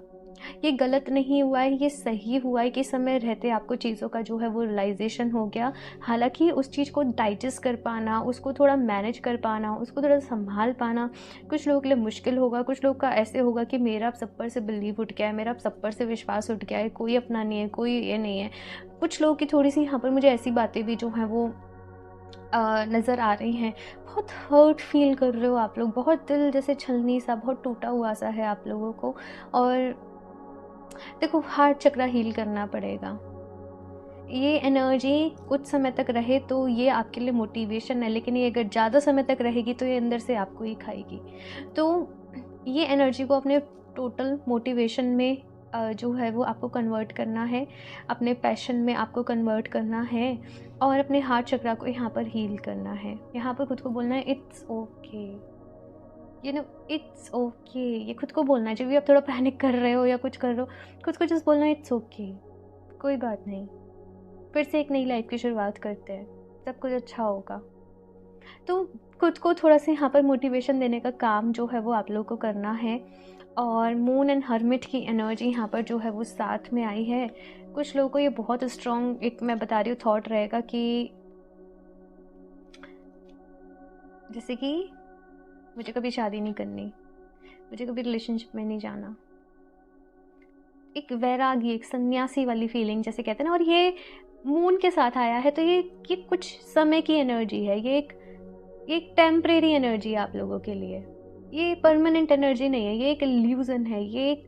ये गलत नहीं हुआ है, ये सही हुआ है कि समय रहते आपको चीज़ों का जो है वो रियलाइज़ेशन हो गया। हालाँकि उस चीज़ को डाइजेस्ट कर पाना, उसको थोड़ा मैनेज कर पाना, उसको थोड़ा सँभाल पाना, कुछ लोगों के लिए मुश्किल होगा, कुछ लोग का ऐसे होगा कि मेरा अब सब पर से बिलीव उठ गया है, मेरा अब सब पर से विश्वास उठ गया है, कोई अपना नहीं है, कोई ये नहीं है। कुछ लोगों की थोड़ी-सी यहाँ पर मुझे ऐसी बातें भी जो हैं वो नज़र आ रही हैं। बहुत हर्ट फ़ील कर रहे हो आप लोग, बहुत दिल जैसे छलनी सा, बहुत टूटा हुआ सा है आप लोगों को। और देखो, हार्ट चक्र हील करना पड़ेगा। ये एनर्जी कुछ समय तक रहे तो ये आपके लिए मोटिवेशन है, लेकिन ये अगर ज़्यादा समय तक रहेगी तो ये अंदर से आपको ही खाएगी। तो ये एनर्जी को अपने टोटल मोटिवेशन में जो है वो आपको कन्वर्ट करना है, अपने पैशन में आपको कन्वर्ट करना है, और अपने हार्ट चक्र को यहाँ पर हील करना है। यहाँ पर खुद को बोलना है, इट्स ओके, इट्स ओके। ये खुद को बोलना है। जब भी आप थोड़ा पैनिक कर रहे हो या कुछ कर रहे हो, खुद को जस्ट बोलना है, इट्स ओके, कोई बात नहीं, फिर से एक नई लाइफ की शुरुआत करते हैं, सब कुछ अच्छा होगा। तो खुद को थोड़ा सा यहाँ पर मोटिवेशन देने का काम जो है वो आप लोगों को करना है। और मून एंड हर्मिट की एनर्जी यहाँ पर जो है वो साथ में आई है। कुछ लोगों को ये बहुत स्ट्रॉन्ग, एक मैं बता रही हूँ, थॉट रहेगा कि जैसे कि मुझे कभी शादी नहीं करनी, मुझे कभी रिलेशनशिप में नहीं जाना, एक वैरागी, एक सन्यासी वाली फीलिंग जैसे कहते हैं ना। और ये मून के साथ आया है, तो ये कुछ समय की एनर्जी है, ये एक टेम्परेरी एनर्जी है आप लोगों के लिए, ये परमानेंट एनर्जी नहीं है, ये एक इल्यूजन है, ये एक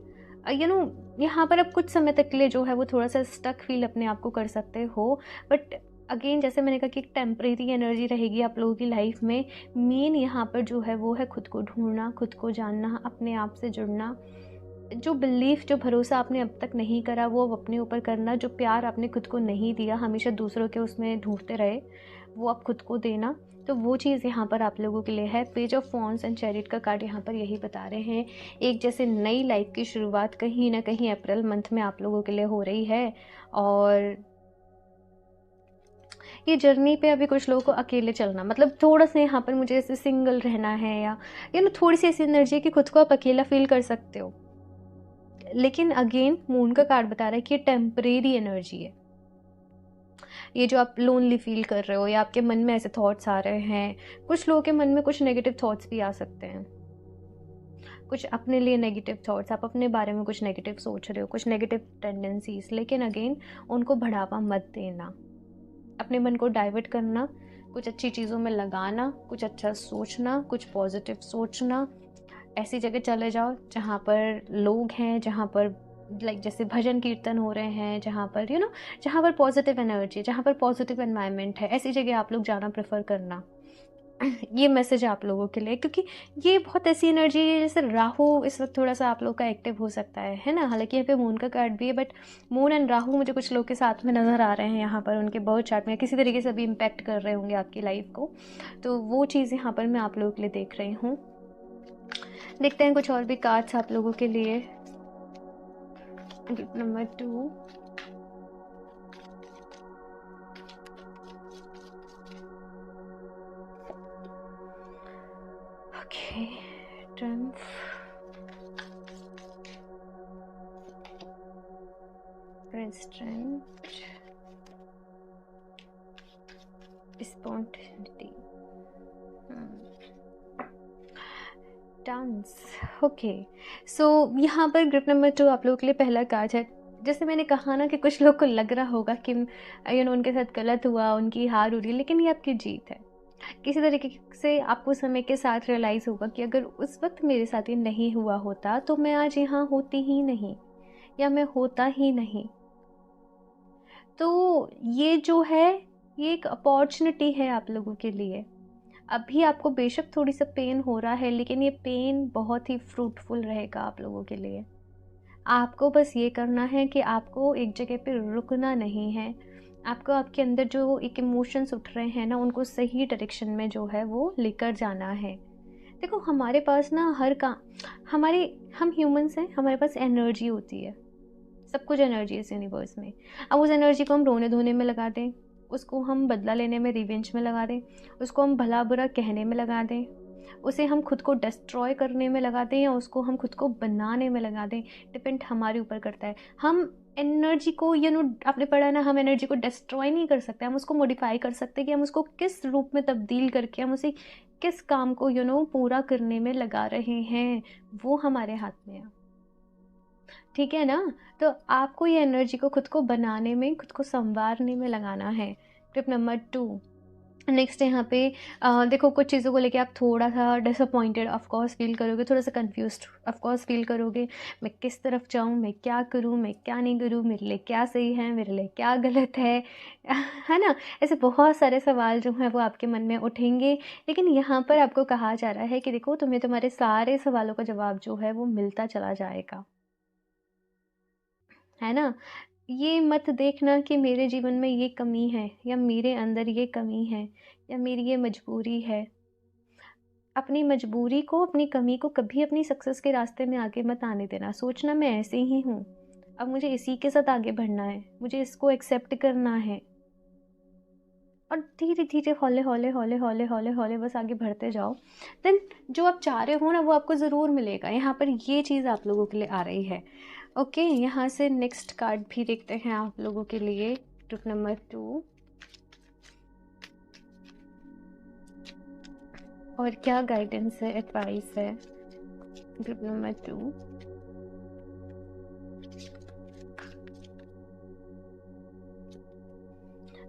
यहाँ पर आप कुछ समय तक के लिए जो है वो थोड़ा सा स्टक फील अपने आप को कर सकते हो। बट अगेन, जैसे मैंने कहा कि एक टेम्परेरी एनर्जी रहेगी आप लोगों की लाइफ में। मेन यहाँ पर जो है वो है खुद को ढूंढना, खुद को जानना, अपने आप से जुड़ना। जो बिलीफ, जो भरोसा आपने अब तक नहीं करा, वो अब अपने ऊपर करना। जो प्यार आपने खुद को नहीं दिया, हमेशा दूसरों के उसमें ढूंढते रहे, वो अब खुद को देना। तो वो चीज़ यहाँ पर आप लोगों के लिए है। Page of wands and chariot का कार्ड यहाँ पर यही बता रहे हैं, एक जैसे नई लाइफ की शुरुआत कहीं ना कहीं अप्रैल मंथ में आप लोगों के लिए हो रही है। और ये जर्नी पे अभी कुछ लोगों को अकेले चलना, मतलब थोड़ा सा यहाँ पर मुझे ऐसे सिंगल रहना है, या थोड़ी सी ऐसी एनर्जी है कि खुद को आप अकेला फील कर सकते हो। लेकिन अगेन, मून का कार्ड बता रहा है कि ये टेम्परेरी एनर्जी है। ये जो आप लोनली फील कर रहे हो, या आपके मन में ऐसे थॉट्स आ रहे हैं, कुछ लोगों के मन में कुछ नेगेटिव थॉट्स भी आ सकते हैं, कुछ अपने लिए नेगेटिव थॉट्स, आप अपने बारे में कुछ नेगेटिव सोच रहे हो, कुछ नेगेटिव टेंडेंसीज। लेकिन अगेन, उनको बढ़ावा मत देना, अपने मन को डाइवर्ट करना, कुछ अच्छी चीज़ों में लगाना, कुछ अच्छा सोचना, कुछ पॉजिटिव सोचना। ऐसी जगह चले जाओ जहाँ पर लोग हैं, जहाँ पर जैसे भजन कीर्तन हो रहे हैं, जहाँ पर जहाँ पर पॉजिटिव एनर्जी, जहाँ पर पॉजिटिव एनवायरनमेंट है, ऐसी जगह आप लोग जाना प्रेफर करना। ये मैसेज है आप लोगों के लिए, क्योंकि ये बहुत ऐसी एनर्जी है, जैसे राहु इस वक्त थोड़ा सा आप लोग का एक्टिव हो सकता है ना। हालांकि यहाँ पे मून का कार्ड भी है, बट मून एंड राहु मुझे कुछ लोग के साथ में नज़र आ रहे हैं यहाँ पर, उनके बर्थ चार्ट में किसी तरीके से भी इम्पैक्ट कर रहे होंगे आपकी लाइफ को। तो वो चीज़ यहाँ पर मैं आप लोगों के लिए देख रही हूँ। देखते हैं कुछ और भी कार्ड्स आप लोगों के लिए। Gift number 2, okay, trump, restraint, spontaneity, dance. Okay, so यहाँ पर ग्रुप नंबर 2 आप लोगों के लिए पहला कार्ड है। जैसे मैंने कहा ना कि कुछ लोग को लग रहा होगा कि उनके साथ गलत हुआ, उनकी हार हो रही है, लेकिन ये आपकी जीत है। किसी तरीके से आपको समय के साथ रियलाइज़ होगा कि अगर उस वक्त मेरे साथ ये नहीं हुआ होता तो मैं आज यहाँ होती ही नहीं, या मैं होता ही नहीं। तो ये जो है, ये एक अपॉर्चुनिटी है आप लोगों के लिए। अभी आपको बेशक थोड़ी सा पेन हो रहा है, लेकिन ये पेन बहुत ही फ्रूटफुल रहेगा आप लोगों के लिए। आपको बस ये करना है कि आपको एक जगह पे रुकना नहीं है। आपको आपके अंदर जो एक इमोशंस उठ रहे हैं ना, उनको सही डायरेक्शन में जो है वो लेकर जाना है। देखो, हमारे पास ना हर काम, हमारे हम ह्यूमंस हैं, हमारे पास एनर्जी होती है। सब कुछ एनर्जी है इस यूनिवर्स में। अब उस एनर्जी को हम रोने धोने में लगा दें, उसको हम बदला लेने में, रिवेंज में लगा दें, उसको हम भला बुरा कहने में लगा दें, उसे हम खुद को डिस्ट्रॉय करने में लगा दें, या उसको हम खुद को बनाने में लगा दें, डिपेंड हमारे ऊपर करता है। हम एनर्जी को आपने पढ़ा है ना, हम एनर्जी को डिस्ट्रॉय नहीं कर सकते, हम उसको मॉडिफाई कर सकते हैं कि हम उसको किस रूप में तब्दील करके हम उसे किस काम को पूरा करने में लगा रहे हैं, वो हमारे हाथ में है। ठीक है ना? तो आपको ये एनर्जी को खुद को बनाने में, खुद को संवारने में लगाना है। टिप नंबर 2, नेक्स्ट यहाँ पे देखो, कुछ चीज़ों को लेके आप थोड़ा सा डिसअपॉइंटेड ऑफ कोर्स फील करोगे, थोड़ा सा कंफ्यूज्ड ऑफ कोर्स फील करोगे। मैं किस तरफ जाऊँ, मैं क्या करूँ, मैं क्या नहीं करूँ, मेरे लिए क्या सही है, मेरे लिए क्या गलत है है ना? ऐसे बहुत सारे सवाल जो हैं वो आपके मन में उठेंगे, लेकिन यहाँ पर आपको कहा जा रहा है कि देखो, तुम्हें तुम्हारे सारे सवालों का जवाब जो है वो मिलता चला जाएगा, है ना? ये मत देखना कि मेरे जीवन में ये कमी है, या मेरे अंदर ये कमी है, या मेरी ये मजबूरी है। अपनी मजबूरी को, अपनी कमी को कभी अपनी सक्सेस के रास्ते में आगे मत आने देना। सोचना मैं ऐसे ही हूँ, अब मुझे इसी के साथ आगे बढ़ना है, मुझे इसको एक्सेप्ट करना है, और धीरे धीरे हौले हौले हौले हौले हौले हौले बस आगे बढ़ते जाओ। देन जो आप चाह रहे हो ना, वो आपको ज़रूर मिलेगा। यहाँ पर ये चीज़ आप लोगों के लिए आ रही है। ओके, यहाँ से नेक्स्ट कार्ड भी देखते हैं आप लोगों के लिए। टिप नंबर 2, और क्या गाइडेंस है, एडवाइस है। Tip number 2,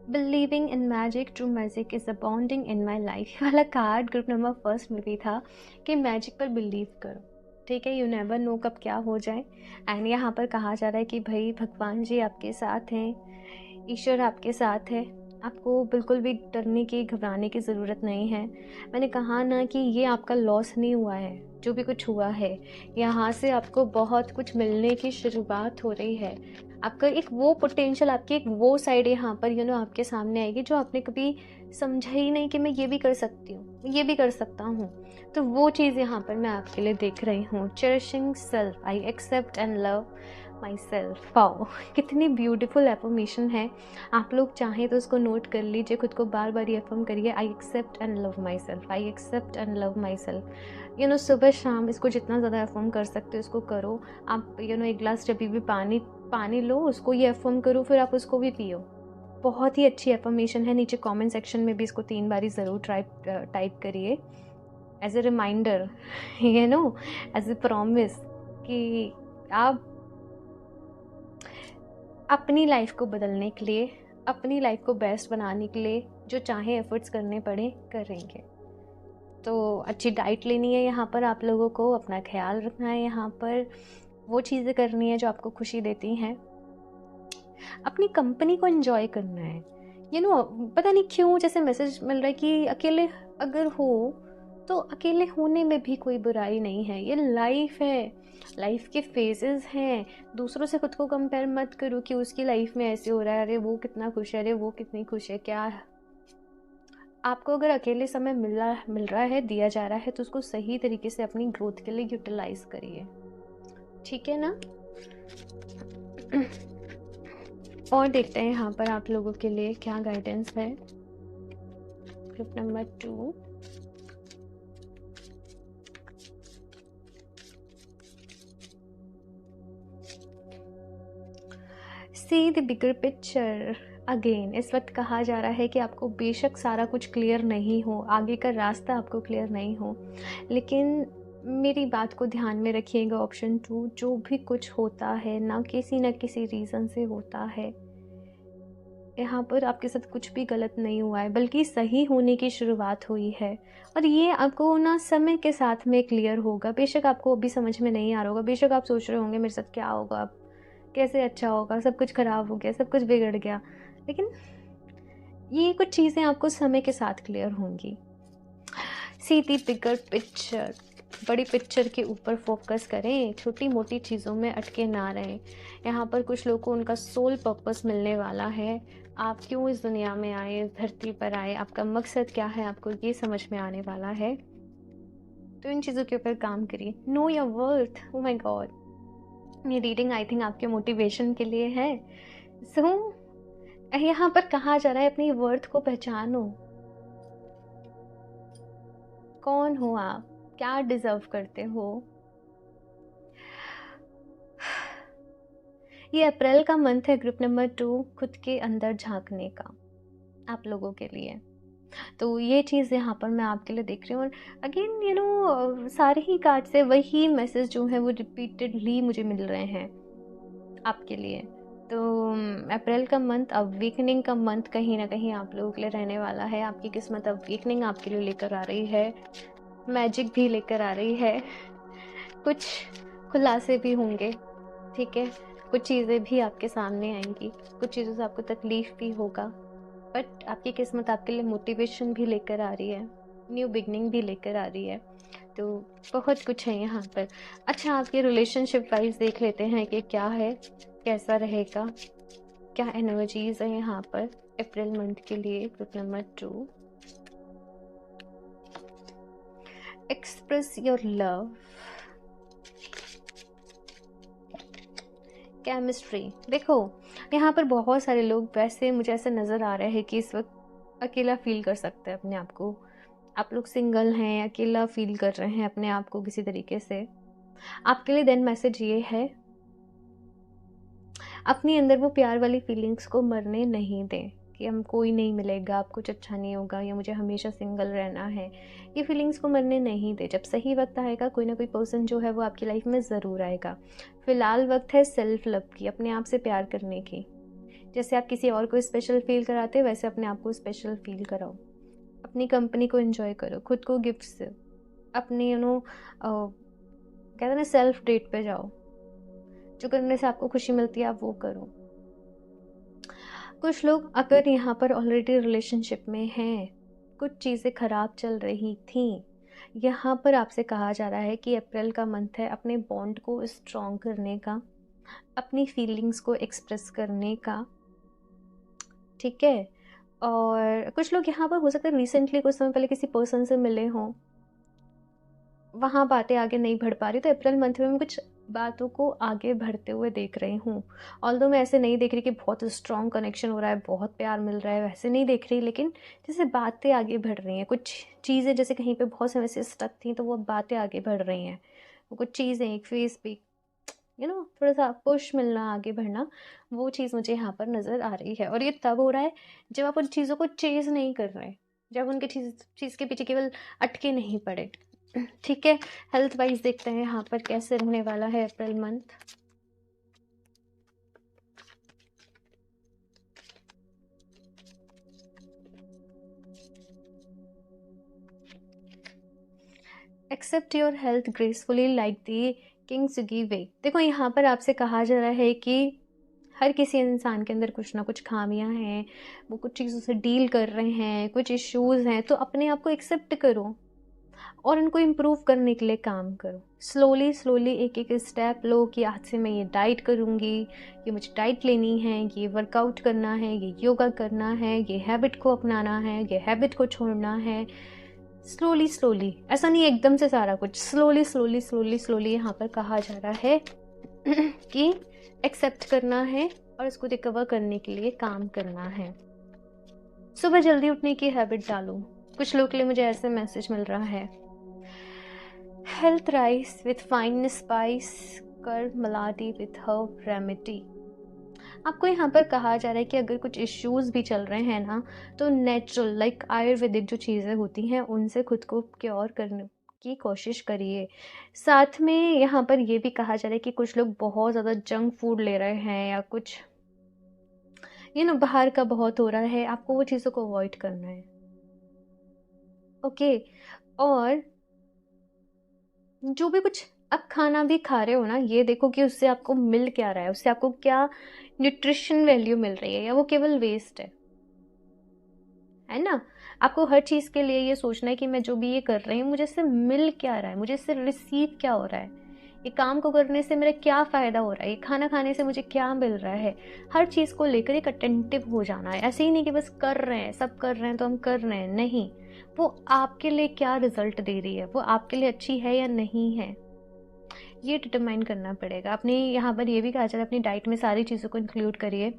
believing in magic, true magic is abounding in my life वाला कार्ड ग्रुप नंबर 1 में भी था कि मैजिक पर बिलीव करो। ठीक है, यू नेवर नो कब क्या हो जाए। एंड यहाँ पर कहा जा रहा है कि भाई भगवान जी आपके साथ हैं, ईश्वर आपके साथ है, आपको बिल्कुल भी डरने की, घबराने की ज़रूरत नहीं है। मैंने कहा ना कि ये आपका लॉस नहीं हुआ है, जो भी कुछ हुआ है, यहाँ से आपको बहुत कुछ मिलने की शुरुआत हो रही है। आपका एक वो पोटेंशियल, आपकी एक वो साइड यहाँ पर आपके सामने आएगी जो आपने कभी समझा ही नहीं कि मैं ये भी कर सकती हूँ, ये भी कर सकता हूँ। तो वो चीज़ यहाँ पर मैं आपके लिए देख रही हूँ। Cherishing self, I accept and love myself. Wow, कितनी ब्यूटीफुल एफर्मेशन है। आप लोग चाहें तो उसको नोट कर लीजिए, खुद को बार बार ये एफर्म करिए, I accept and love myself, I accept and love myself. सुबह शाम इसको जितना ज़्यादा एफर्म कर सकते हो उसको करो। आप एक गिलास जब भी पानी लो, उसको ये एफर्म करो, फिर आप उसको भी पियो। बहुत ही अच्छी एफर्मेशन है। नीचे कमेंट सेक्शन में भी इसको 3 बारी ज़रूर टाइप करिए, as a reminder, as a promise कि आप अपनी लाइफ को बदलने के लिए, अपनी लाइफ को बेस्ट बनाने के लिए जो चाहे एफर्ट्स करने पड़े करेंगे। तो अच्छी डाइट लेनी है यहाँ पर आप लोगों को, अपना ख्याल रखना है, यहाँ पर वो चीज़ें करनी है जो आपको खुशी देती हैं, अपनी कंपनी को एंजॉय करना है। पता नहीं क्यों जैसे मैसेज मिल रहा है कि अकेले अगर हो तो अकेले होने में भी कोई बुराई नहीं है। ये लाइफ है, लाइफ के फेजेस हैं। दूसरों से खुद को कंपेयर मत करो कि उसकी लाइफ में ऐसे हो रहा है, अरे वो कितना खुश है, अरे वो कितनी खुश है। क्या आपको अगर अकेले समय मिल रहा है, दिया जा रहा है, तो उसको सही तरीके से अपनी ग्रोथ के लिए यूटिलाइज करिए। ठीक है ना? और देखते हैं यहाँ पर आप लोगों के लिए क्या गाइडेंस है। Group number 2, see the bigger picture again. इस वक्त कहा जा रहा है कि आपको बेशक सारा कुछ क्लियर नहीं हो, आगे का रास्ता आपको क्लियर नहीं हो, लेकिन मेरी बात को ध्यान में रखिएगा। ऑप्शन 2, जो भी कुछ होता है ना किसी रीज़न से होता है, यहाँ पर आपके साथ कुछ भी गलत नहीं हुआ है, बल्कि सही होने की शुरुआत हुई है। और ये आपको ना समय के साथ में क्लियर होगा। बेशक आपको अभी समझ में नहीं आ रहा होगा, बेशक आप सोच रहे होंगे मेरे साथ क्या होगा अब, कैसे अच्छा होगा, सब कुछ ख़राब हो गया, सब कुछ बिगड़ गया, लेकिन ये कुछ चीज़ें आपको समय के साथ क्लियर होंगी। सी दी बिगर पिक्चर, बड़ी पिक्चर के ऊपर फोकस करें, छोटी मोटी चीज़ों में अटके ना रहें। यहाँ पर कुछ लोगों को उनका सोल पर्पस मिलने वाला है। आप क्यों इस दुनिया में आए, इस धरती पर आए, आपका मकसद क्या है, आपको ये समझ में आने वाला है। तो इन चीज़ों के ऊपर काम करिए। Know your worth. Oh my God, ये रीडिंग आई थिंक आपके मोटिवेशन के लिए है। सो यहाँ पर कहा जा रहा है अपनी वर्थ को पहचानो। कौन हो आप, क्या डिजर्व करते हो। ये अप्रैल का मंथ है, ग्रुप नंबर 2, खुद के अंदर झांकने का आप लोगों के लिए। तो ये चीज़ यहाँ पर मैं आपके लिए देख रही हूँ। और अगेन सारे ही कार्ड से वही मैसेज जो है वो रिपीटेडली मुझे मिल रहे हैं आपके लिए। तो अप्रैल का मंथ अवेकनिंग का मंथ कहीं ना कहीं आप लोगों के लिए रहने वाला है। आपकी किस्मत अवेकनिंग आपके लिए लेकर आ रही है, मैजिक भी लेकर आ रही है, कुछ खुलासे भी होंगे, ठीक है। कुछ चीज़ें भी आपके सामने आएंगी, कुछ चीज़ों से आपको तकलीफ़ भी होगा, बट आपकी किस्मत आपके लिए मोटिवेशन भी लेकर आ रही है, न्यू बिगनिंग भी लेकर आ रही है। तो बहुत कुछ है यहाँ पर। अच्छा, आपके रिलेशनशिप वाइज देख लेते हैं कि क्या है, कैसा रहेगा, क्या एनर्जीज है यहाँ पर अप्रैल मंथ के लिए। Group number 2, express your love, chemistry. देखो, यहाँ पर बहुत सारे लोग, वैसे मुझे ऐसा नज़र आ रहा है कि इस वक्त अकेला फील कर सकते हैं अपने आप को। आप लोग सिंगल हैं, अकेला फील कर रहे हैं अपने आप को किसी तरीके से। आपके लिए देन मैसेज ये है, अपने अंदर वो प्यार वाली फीलिंग्स को मरने नहीं दें कि हम कोई नहीं मिलेगा, अब कुछ अच्छा नहीं होगा, या मुझे हमेशा सिंगल रहना है। ये फीलिंग्स को मरने नहीं दें। जब सही वक्त आएगा, कोई ना कोई पर्सन जो है वो आपकी लाइफ में ज़रूर आएगा। फ़िलहाल वक्त है सेल्फ लव की, अपने आप से प्यार करने की। जैसे आप किसी और को स्पेशल फील कराते हैं, वैसे अपने आप को स्पेशल फील कराओ। अपनी कंपनी को एंजॉय करो, खुद को गिफ्ट्स दो, अपनी कहते हैं ना, सेल्फ डेट पे जाओ। जो करने से आपको खुशी मिलती है आप वो करो। कुछ लोग अगर यहाँ पर ऑलरेडी रिलेशनशिप में हैं, कुछ चीज़ें ख़राब चल रही थी, यहाँ पर आपसे कहा जा रहा है कि अप्रैल का मंथ है अपने बॉन्ड को स्ट्रॉन्ग करने का, अपनी फीलिंग्स को एक्सप्रेस करने का, ठीक है। और कुछ लोग यहाँ पर हो सकता है रिसेंटली कुछ समय पहले किसी पर्सन से मिले हों, वहाँ बातें आगे नहीं बढ़ पा रही, तो अप्रैल मंथ में मैं कुछ बातों को आगे बढ़ते हुए देख रही हूँ। ऑल्दो मैं ऐसे नहीं देख रही कि बहुत स्ट्रॉन्ग कनेक्शन हो रहा है, बहुत प्यार मिल रहा है, वैसे नहीं देख रही, लेकिन जैसे बातें आगे बढ़ रही हैं, कुछ चीज़ें जैसे कहीं पे बहुत समय से स्टक थी, तो वो बातें आगे बढ़ रही हैं। वो कुछ चीज़ें एक फेस पे थोड़ा सा पुश मिलना, आगे बढ़ना, वो चीज़ मुझे यहाँ पर नज़र आ रही है। और ये तब हो रहा है जब आप उन चीज़ों को चेज़ नहीं कर रहे, जब उनके चीज़ के पीछे केवल अटके नहीं पड़े, ठीक है। हेल्थ वाइज देखते हैं यहाँ पर कैसे रहने वाला है April month. Accept your health gracefully like the kings give way. देखो, यहाँ पर आपसे कहा जा रहा है कि हर किसी इंसान के अंदर कुछ ना कुछ खामियां हैं, वो कुछ चीज़ों से डील कर रहे हैं, कुछ इश्यूज़ हैं, तो अपने आप को एक्सेप्ट करो और इनको इम्प्रूव करने के लिए काम करो। स्लोली स्लोली एक एक स्टेप लो कि आज से मैं ये डाइट करूँगी, ये मुझे डाइट लेनी है, ये वर्कआउट करना है, ये योगा करना है, ये हैबिट को अपनाना है, ये हैबिट को छोड़ना है। स्लोली स्लोली, ऐसा नहीं एकदम से सारा कुछ, स्लोली स्लोली स्लोली स्लोली यहाँ पर कहा जा रहा है कि एक्सेप्ट करना है और इसको रिकवर करने के लिए काम करना है। सुबह जल्दी उठने की हैबिट डालो। कुछ लोग के लिए मुझे ऐसे मैसेज मिल रहा है, health rice with fine spice, कर मलाटी विथ हर्ब रेमेडी। आपको यहाँ पर कहा जा रहा है कि अगर कुछ इश्यूज भी चल रहे हैं ना, तो नेचुरल लाइक आयुर्वेदिक जो चीज़ें होती हैं उनसे खुद को क्योर करने की कोशिश करिए। साथ में यहाँ पर ये भी कहा जा रहा है कि कुछ लोग बहुत ज़्यादा जंक फूड ले रहे हैं, या कुछ बाहर का बहुत हो रहा है, आपको वो चीज़ों को अवॉइड करना है। ओके। और जो भी कुछ आप खाना भी खा रहे हो ना, ये देखो कि उससे आपको मिल क्या रहा है, उससे आपको क्या न्यूट्रिशन वैल्यू मिल रही है, या वो केवल वेस्ट है ना? आपको हर चीज़ के लिए ये सोचना है कि मैं जो भी ये कर रही हूँ, मुझे इससे मिल क्या रहा है, मुझे इससे रिसीव क्या हो रहा है, ये काम को करने से मेरा क्या फ़ायदा हो रहा है, ये खाना खाने से मुझे क्या मिल रहा है। हर चीज़ को लेकर एक अटेंटिव हो जाना है। ऐसे ही नहीं कि बस कर रहे हैं, सब कर रहे हैं तो हम कर रहे हैं, नहीं। वो आपके लिए क्या रिजल्ट दे रही है, वो आपके लिए अच्छी है या नहीं है, ये डिटरमाइन करना पड़ेगा। अपनी यहाँ पर ये भी कहा जाता है, अपनी डाइट में सारी चीज़ों को इंक्लूड करिए।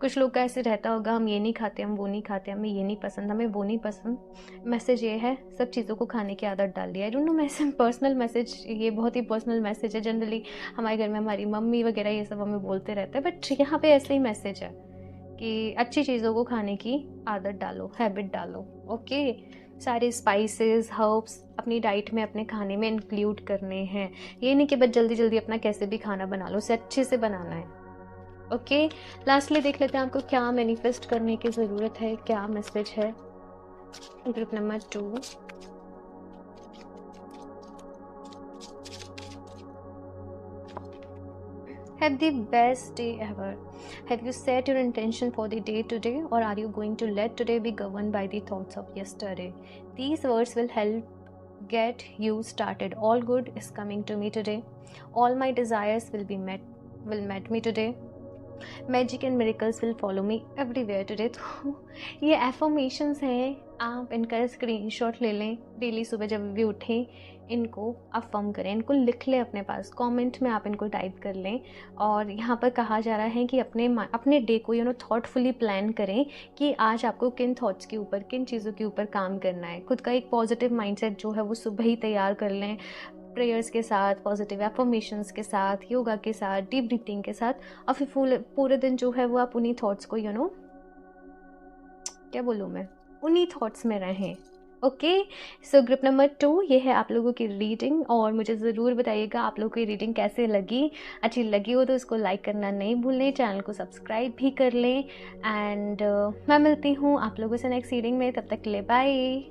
कुछ लोग का ऐसे रहता होगा, हम ये नहीं खाते, हम वो नहीं खाते, हमें ये नहीं पसंद, हमें वो नहीं पसंद। मैसेज ये है, सब चीज़ों को खाने की आदत डाल दिया। I don't know, message personal message, ये बहुत ही पर्सनल मैसेज है। जनरली हमारे घर में हमारी मम्मी वगैरह ये सब हमें बोलते रहते हैं, बट यहाँ पे ऐसे ही मैसेज है कि अच्छी चीज़ों को खाने की आदत डालो, हैबिट डालो। ओके, सारे स्पाइसेस, हर्ब्स अपनी डाइट में, अपने खाने में इंक्लूड करने हैं। ये नहीं कि बस जल्दी जल्दी अपना कैसे भी खाना बना लो, उसे अच्छे से बनाना है। ओके, लास्टली देख लेते हैं आपको क्या मैनिफेस्ट करने की ज़रूरत है, क्या मैसेज है। Group number 2, have the best day ever. Have you set your intention for the day today, or are you going to let today be governed by the thoughts of yesterday? These words will help get you started. All good is coming to me today. All my desires will met me today. Magic and miracles will follow me everywhere today. तो ये affirmations हैं, आप इनका screenshot ले लें, daily सुबह जब भी उठें इनको अफर्म करें, इनको लिख लें अपने पास, कमेंट में आप इनको टाइप कर लें। और यहाँ पर कहा जा रहा है कि अपने डे को थॉटफुली प्लान करें कि आज आपको किन थॉट्स के ऊपर, किन चीज़ों के ऊपर काम करना है। खुद का एक पॉजिटिव माइंडसेट जो है वो सुबह ही तैयार कर लें, प्रेयर्स के साथ, पॉजिटिव एफर्मेशंस के साथ, योगा के साथ, डीप ब्रीथिंग के साथ। और फिर पूरे दिन जो है वो आप उन्हीं थॉट्स को क्या बोलूँ मैं, उन्हीं थॉट्स में रहें। ओके, सो ग्रुप नंबर 2 ये है आप लोगों की रीडिंग। और मुझे ज़रूर बताइएगा आप लोगों की रीडिंग कैसे लगी। अच्छी लगी हो तो इसको लाइक करना नहीं भूलें, चैनल को सब्सक्राइब भी कर लें। एंड मैं मिलती हूँ आप लोगों से नेक्स्ट रीडिंग में, तब तक के लिए बाय।